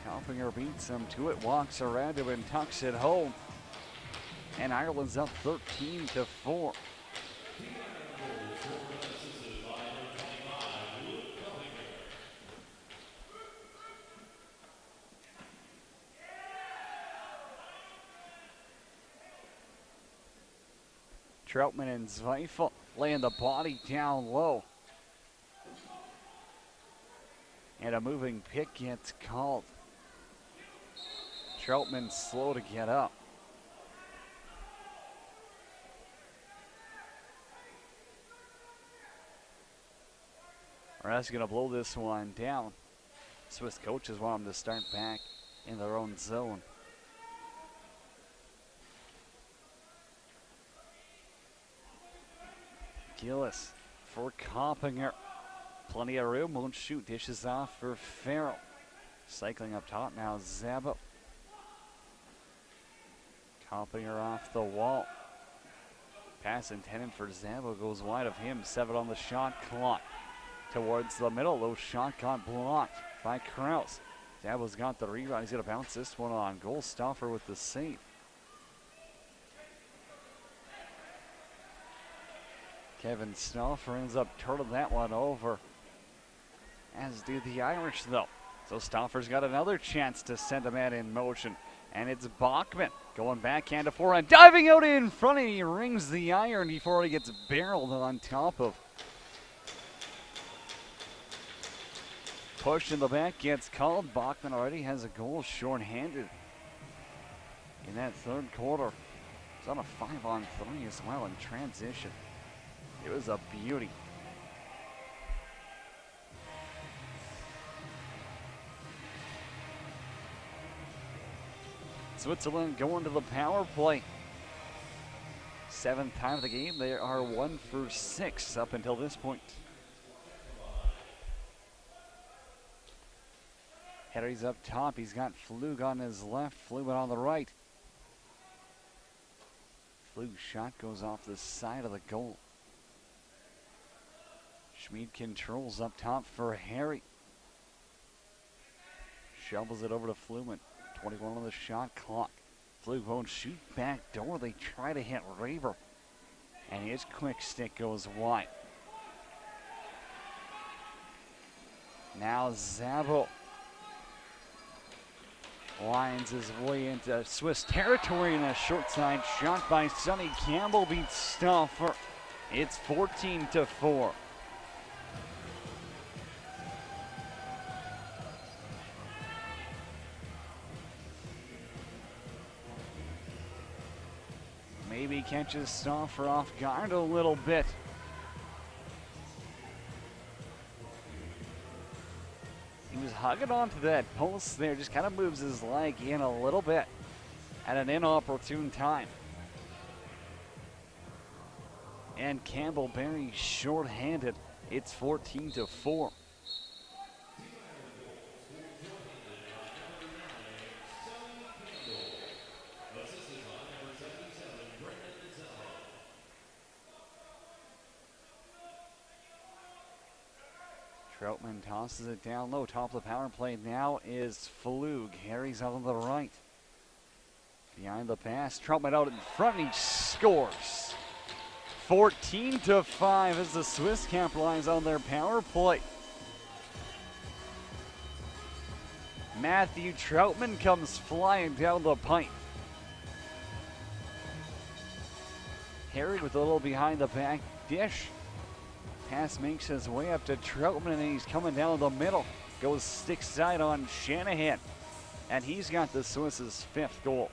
[SPEAKER 1] Coppinger beats him to it, walks around him and tucks it home. And Ireland's up 13-4. Troutman and Zweifel laying the body down low. And a moving pick gets called. Troutman slow to get up. That's going to blow this one down. Swiss coaches want them to start back in their own zone. Gillis for Coppinger. Plenty of room, won't shoot, dishes off for Farrell. Cycling up top now, Zabo. Coppinger off the wall. Pass intended for Zabo, goes wide of him. 7 on the shot clock. Towards the middle, low shot got blocked by Kraus. Zabo's got the rebound, he's gonna bounce this one on goal. Stauffer with the save. Kevin Stauffer ends up turning that one over, as do the Irish though. So Stauffer's got another chance to send a man in motion. And it's Bachman going backhand to forehand, diving out in front, and he rings the iron before he gets barreled on top of. Push in the back gets called. Bachman already has a goal shorthanded in that third quarter. He's on a 5-on-3 as well in transition. It was a beauty. Switzerland going to the power play. 7th time of the game. They are 1 for 6 up until this point. Henry's up top. He's got Flug on his left, Flug on the right. Flug's shot goes off the side of the goal. Schmid controls up top for Harry. Shovels it over to Fluman. 21 on the shot clock. Flug won't shoot back door. They try to hit Raver. And his quick stick goes wide. Now Zabo winds his way into Swiss territory, and a short side shot by Sonny Campbell beats Stauffer. It's 14-4. Maybe catches Stauffer off guard a little bit. He was hugging onto that post there, just kind of moves his leg in a little bit at an inopportune time. And Campbell Berry short-handed. It's 14-4. Troutman tosses it down low. Top of the power play now is Flug. Harry's on the right. Behind the pass. Troutman out in front, and he scores. 14-5 as the Swiss capitalize on their power play. Matthew Troutman comes flying down the pipe. Harry with a little behind the back dish. Pass makes his way up to Troutman, and he's coming down the middle. Goes stick side on Shanahan. And he's got the Swiss's 5th goal.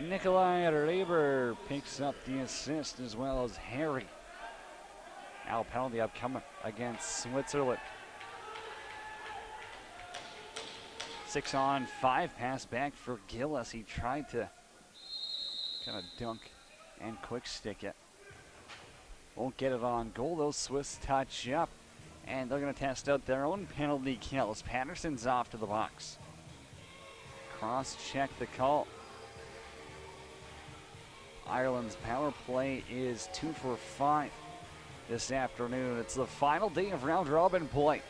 [SPEAKER 1] Nikolai Reber picks up the assist, as well as Harry. Now penalty upcoming against Switzerland. 6-on-5 pass back for Gillis. He tried to kind of dunk and quick stick it. Won't get it on goal. Those Swiss touch up, and they're going to test out their own penalty kills. Patterson's off to the box. Cross-check the call. Ireland's power play is 2 for 5 this afternoon. It's the final day of round robin play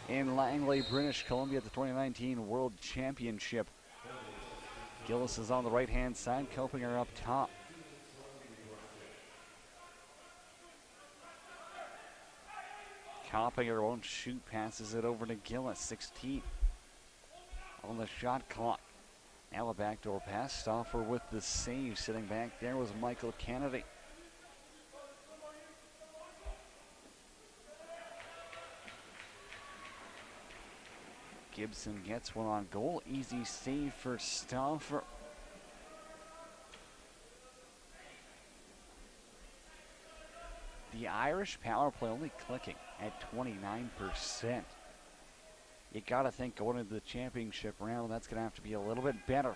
[SPEAKER 1] in Langley, British Columbia at the 2019 World Championship. Gillis is on the right-hand side, Kopinger up top. Kopinger won't shoot, passes it over to Gillis. 16 on the shot clock. Now a backdoor pass. Stauffer with the save. Sitting back there was Michael Kennedy. Gibson gets one on goal. Easy save for Stauffer. The Irish power play only clicking at 29%. You got to think going into the championship round, that's going to have to be a little bit better.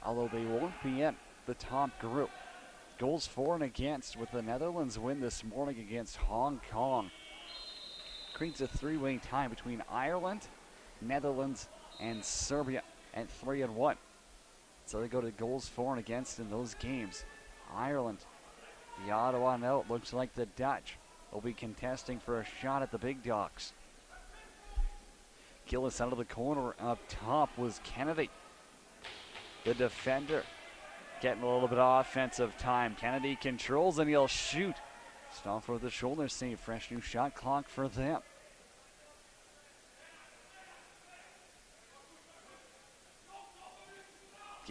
[SPEAKER 1] Although they won't be in the top group. Goals for and against with the Netherlands win this morning against Hong Kong. Creates a three-way tie between Ireland, Netherlands, and Serbia at 3-1. So they go to goals for and against in those games. Ireland, the Ottawa note, looks like the Dutch will be contesting for a shot at the big dogs. Gillis out of the corner up top was Kennedy. The defender getting a little bit of offensive time. Kennedy controls and he'll shoot. Stauffer with the shoulder save. Fresh new shot clock for them.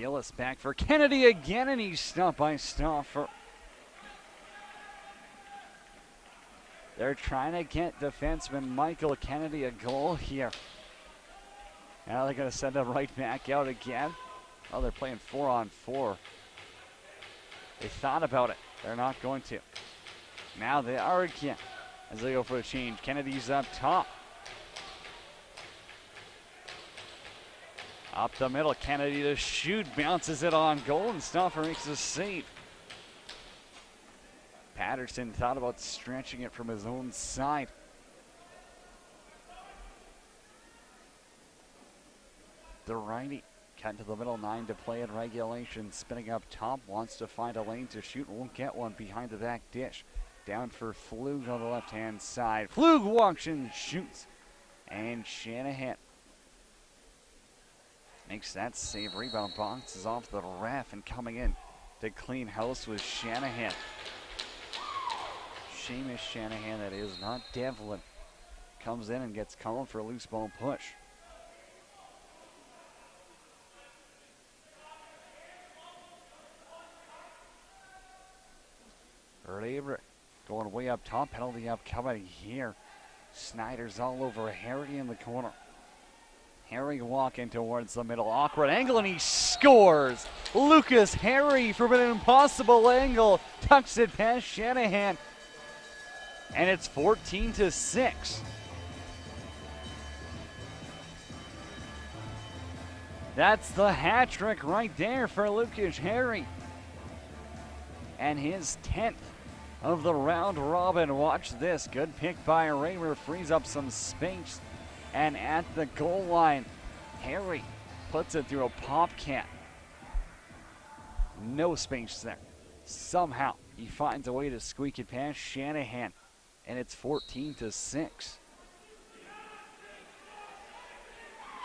[SPEAKER 1] Gillis back for Kennedy again, and he's stopped by Stauffer. They're trying to get defenseman Michael Kennedy a goal here. Now they're going to send him right back out again. Oh, they're playing 4-on-4. They thought about it. They're not going to. Now they are again as they go for a change. Kennedy's up top. Up the middle, Kennedy to shoot, bounces it on goal, and Stauffer makes a save. Patterson thought about stretching it from his own side. The righty cut to the middle, 9 to play in regulation. Spinning up top, wants to find a lane to shoot, won't get one behind the back dish. Down for Flug on the left-hand side. Flug walks and shoots. And Shanahan makes that save. Rebound bounces off the ref, and coming in to clean house with Shanahan. Seamus Shanahan, that is, not Devlin. Comes in and gets called for a loose ball push. Raver going way up top, penalty upcoming here. Snyder's all over Harry in the corner. Harry walking towards the middle, awkward angle, and he scores! Lucas Harry from an impossible angle, tucks it past Shanahan, and it's 14-6. That's the hat trick right there for Lucas Harry, and his 10th of the round robin. Watch this, good pick by Raymer, frees up some space. And at the goal line, Harry puts it through a pop can. No space there. Somehow he finds a way to squeak it past Shanahan, and it's 14-6.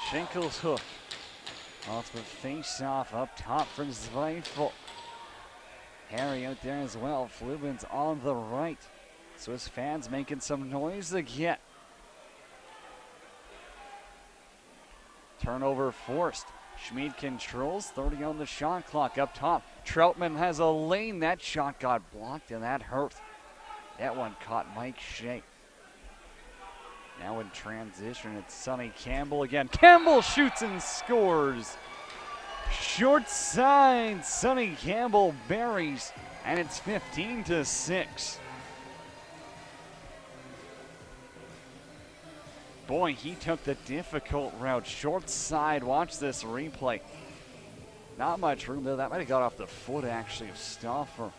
[SPEAKER 1] Schenkel's hook off the face-off up top from Zweifel. Harry out there as well. Flubin's on the right. Swiss fans making some noise again. Turnover forced. Schmid controls, 30 on the shot clock up top. Troutman has a lane. That shot got blocked, and that hurt. That one caught Mike Shea. Now in transition, it's Sonny Campbell again. Campbell shoots and scores. Short side, Sonny Campbell buries, and it's 15-6. Boy, he took the difficult route. Short side, watch this replay. Not much room there. That might have got off the foot, actually, of Stauffer.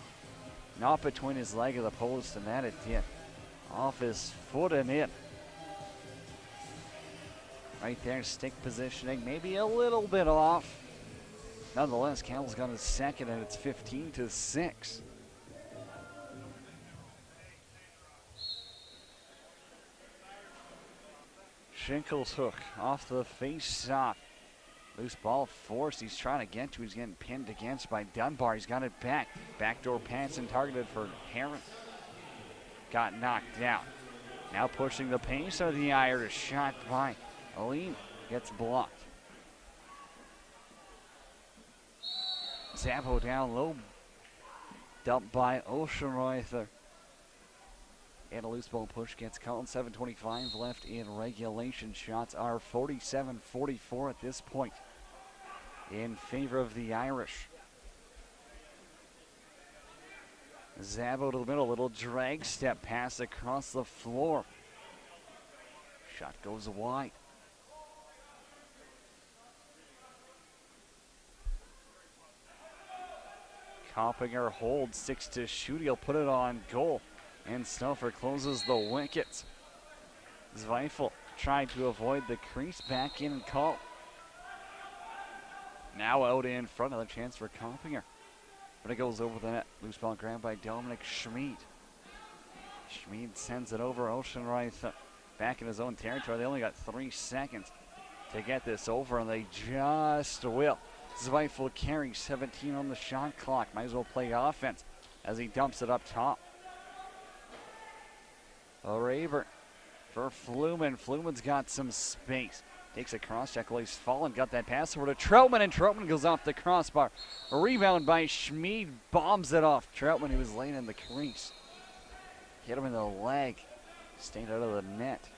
[SPEAKER 1] Not between his leg of the post, and that it did. Off his foot and in. Right there, stick positioning, maybe a little bit off. Nonetheless, Campbell's got his second, and it's 15-6. Schenkel's hook off the face-off. Loose ball forced. He's trying to get to. He's getting pinned against by Dunbar. He's got it back. Backdoor pass and targeted for Heron. Got knocked down. Now pushing the pace of the Irish. Shot by Aline. Gets blocked. Zappo down low. Dumped by Oceanreuther. And a loose ball push gets called. 7:25 left in regulation. Shots are 47-44 at this point in favor of the Irish. Zabo to the middle, little drag step pass across the floor. Shot goes wide. Coppinger holds, 6 to shoot. He'll put it on goal. And Stauffer closes the wickets. Zweifel tried to avoid the crease, back in and call. Now out in front, of the chance for Coppinger. But it goes over the net. Loose ball grabbed by Dominic Schmid. Schmid sends it over. Oceanreuther back in his own territory. They only got 3 seconds to get this over, and they just will. Zweifel carries 17 on the shot clock. Might as well play offense as he dumps it up top. A Raver for Fluman. Fluman's got some space. Takes a cross check while he's fallen. Got that pass over to Troutman, and Troutman goes off the crossbar. A rebound by Schmid. Bombs it off. Troutman, who was laying in the crease. Hit him in the leg. Stayed out of the net.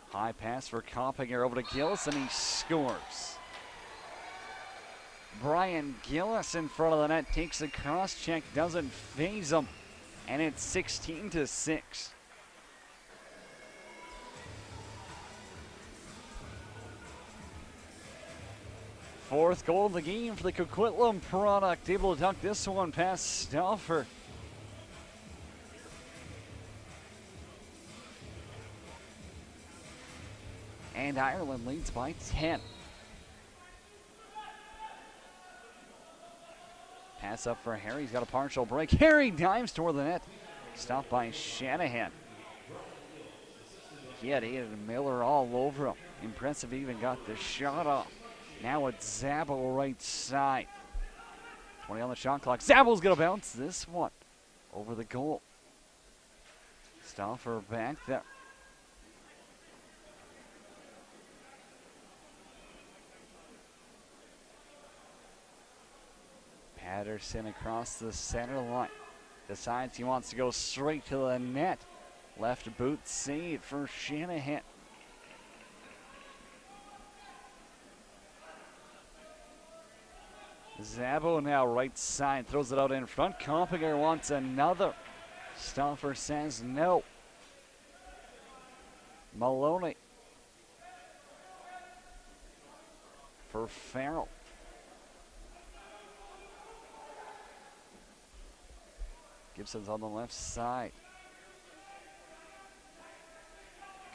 [SPEAKER 1] High pass for Coppinger over to Gillis, and he scores. Brian Gillis in front of the net takes a cross check, doesn't phase him, and it's 16-6. Fourth goal of the game for the Coquitlam product. Able to dunk this one past Stauffer. And Ireland leads by 10. Pass up for Harry. He's got a partial break. Harry dives toward the net. Stopped by Shanahan. He had Aiden Miller all over him. Impressive, even got the shot off. Now it's Zabel right side. 20 on the shot clock. Zabel's going to bounce this one over the goal. Stauffer back there. Patterson across the center line. Decides he wants to go straight to the net. Left boot save for Shanahan. Zabo now right side, throws it out in front. Coppinger wants another. Stauffer says no. Maloney for Farrell. Gibson's on the left side.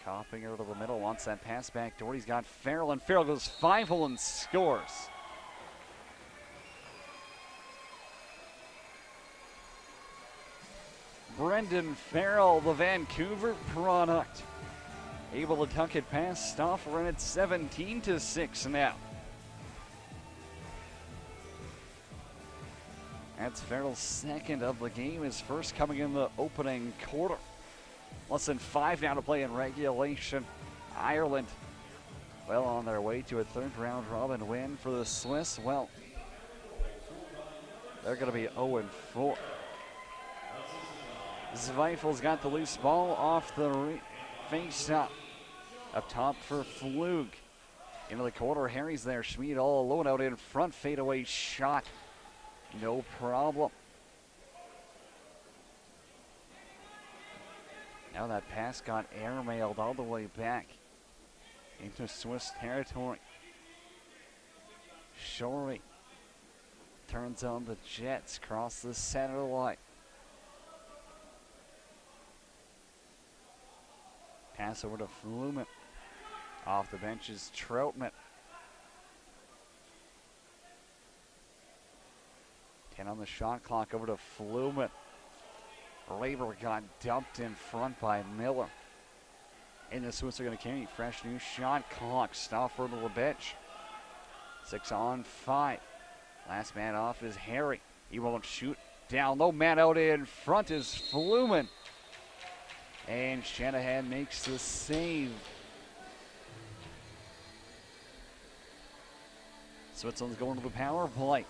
[SPEAKER 1] Coppinger to the middle, wants that pass back. Doherty's got Farrell, and Farrell goes 5-0 and scores. Brendan Farrell, the Vancouver product, able to tuck it past Stauffer, and it's 17-6 now. That's Farrell's second of the game, his first coming in the opening quarter. Less than 5 now to play in regulation. Ireland, well, on their way to a third round robin win for the Swiss. Well, they're going to be 0-4. Zweifel's got the loose ball off the face-up. Up top for Flug. Into the corner, Harry's there. Schmid all alone out in front. Fadeaway shot. No problem. Now that pass got airmailed all the way back into Swiss territory. Shorey turns on the Jets, cross the center line. Pass over to Flumen. Off the bench is Troutman. 10 on the shot clock, over to Flumen. Labor got dumped in front by Miller. And the Swiss are going to carry. Fresh new shot clock. Stauffer to the bench. 6 on 5. Last man off is Harry. He won't shoot. Down low, man out in front is Flumen. And Shanahan makes the save. Switzerland's going to the power play.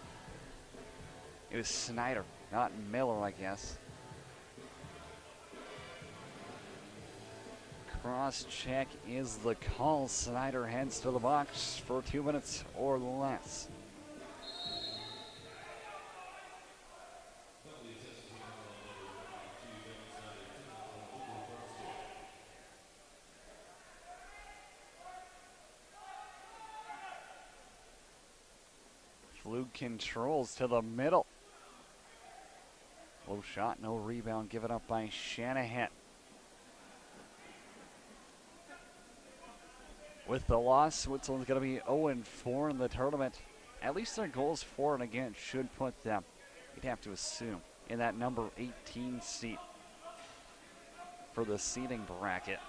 [SPEAKER 1] It was Snyder, not Miller, I guess. Cross check is the call. Snyder heads to the box for 2 minutes or less. Flug controls to the middle. Low shot, no rebound given up by Shanahan. With the loss, Switzerland's going to be 0-4 in the tournament. At least their goals for and against should put them, you'd have to assume, in that number 18 seat for the seeding bracket.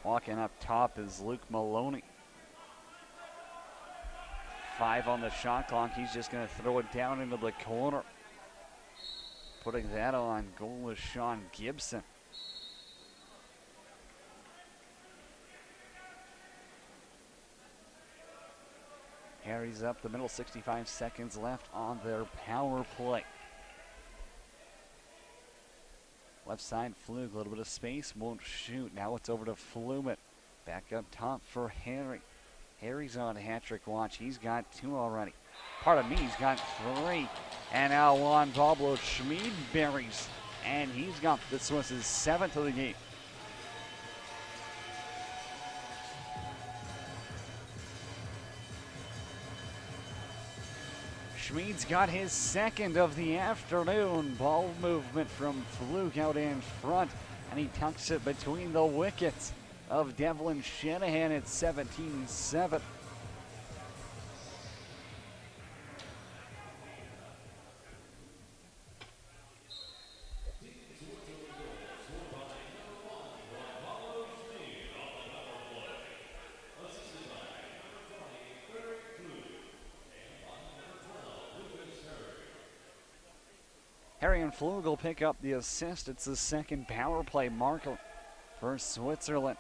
[SPEAKER 1] Walking up top is Luke Maloney. 5 on the shot clock. He's just going to throw it down into the corner. Putting that on goal is Sean Gibson. carries up the middle, 65 seconds left on their power play. Left side, Flug, a little bit of space, won't shoot. Now it's over to Flumet. Back up top for Harry. Harry's on hat-trick watch. He's got 2 already. Pardon me, he's got 3. And now Juan Pablo Schmid buries. And he's got the Swiss' 7th of the game. Schmid's got his 2nd of the afternoon. Ball movement from Fluke out in front, and he tucks it between the wickets of Devlin Shanahan at 17-7. Harry and Flug will pick up the assist. It's the 2nd power play marker for Switzerland.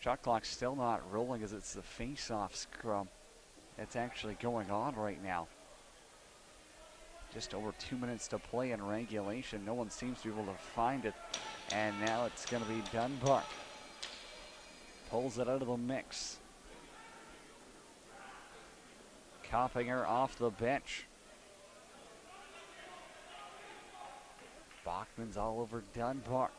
[SPEAKER 1] Shot clock still not rolling as it's the face-off scrum that's actually going on right now. Just over 2 minutes to play in regulation. No one seems to be able to find it. And now it's going to be Dunbar. Pulls it out of the mix. Coppinger off the bench. Bachman's all over Dunbar.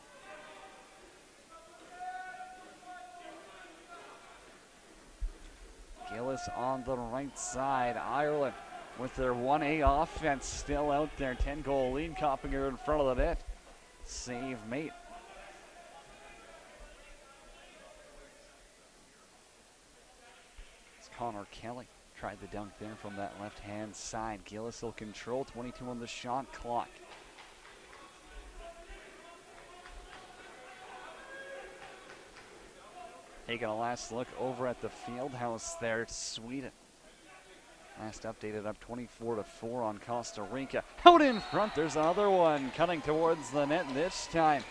[SPEAKER 1] Gillis on the right side. Ireland with their 1A offense still out there. 10-goal lead. Coppinger in front of the net. Save mate. It's Connor Kelly. Tried the dunk there from that left-hand side. Gillis will control. 22 on the shot clock. Taking a last look over at the field house there. It's Sweden. Last updated up 24-4 on Costa Rica. Out in front, there's another one cutting towards the net this time.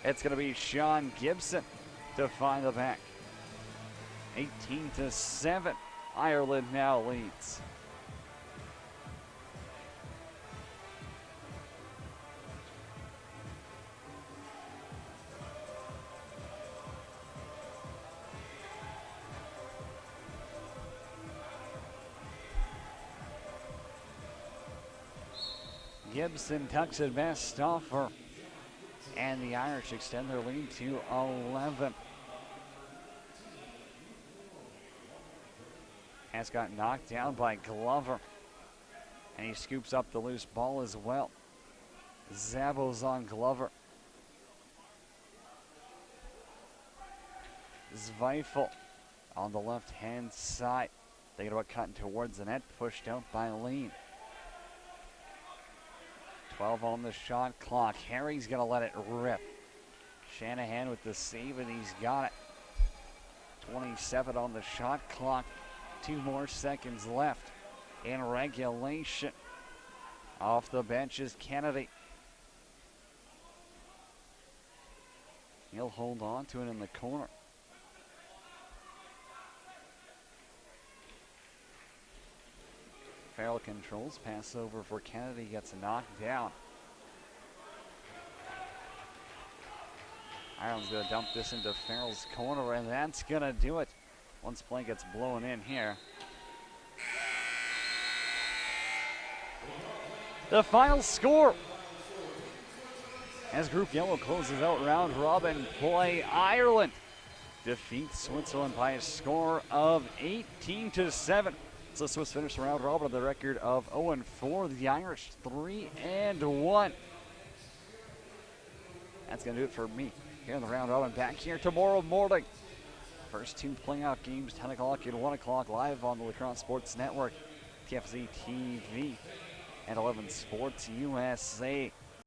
[SPEAKER 1] It's going to be Sean Gibson to find the back. 18-7. Ireland now leads. Gibson tucks it best off her. And the Irish extend their lead to 11. Has got knocked down by Glover. And he scoops up the loose ball as well. Zabo's on Glover. Zweifel on the left-hand side. Thinking about cutting towards the net, pushed out by Lean. 12 on the shot clock. Harry's going to let it rip. Shanahan with the save, and he's got it. 27 on the shot clock. 2 more seconds left in regulation. Off the bench is Kennedy. He'll hold on to it in the corner. Farrell controls, pass over for Kennedy, gets knocked down. Ireland's going to dump this into Farrell's corner, and that's going to do it once play gets blown in here. The final score as Group Yellow closes out round robin play. Ireland defeats Switzerland by a score of 18-7. So the Swiss finish round robin with a record of 0-4. The Irish 3-1. That's going to do it for me here in the round robin. Back here tomorrow morning. First 2 playoff games, 10 o'clock and 1 o'clock, live on the Lacrosse Sports Network, TFC TV, and 11 Sports USA.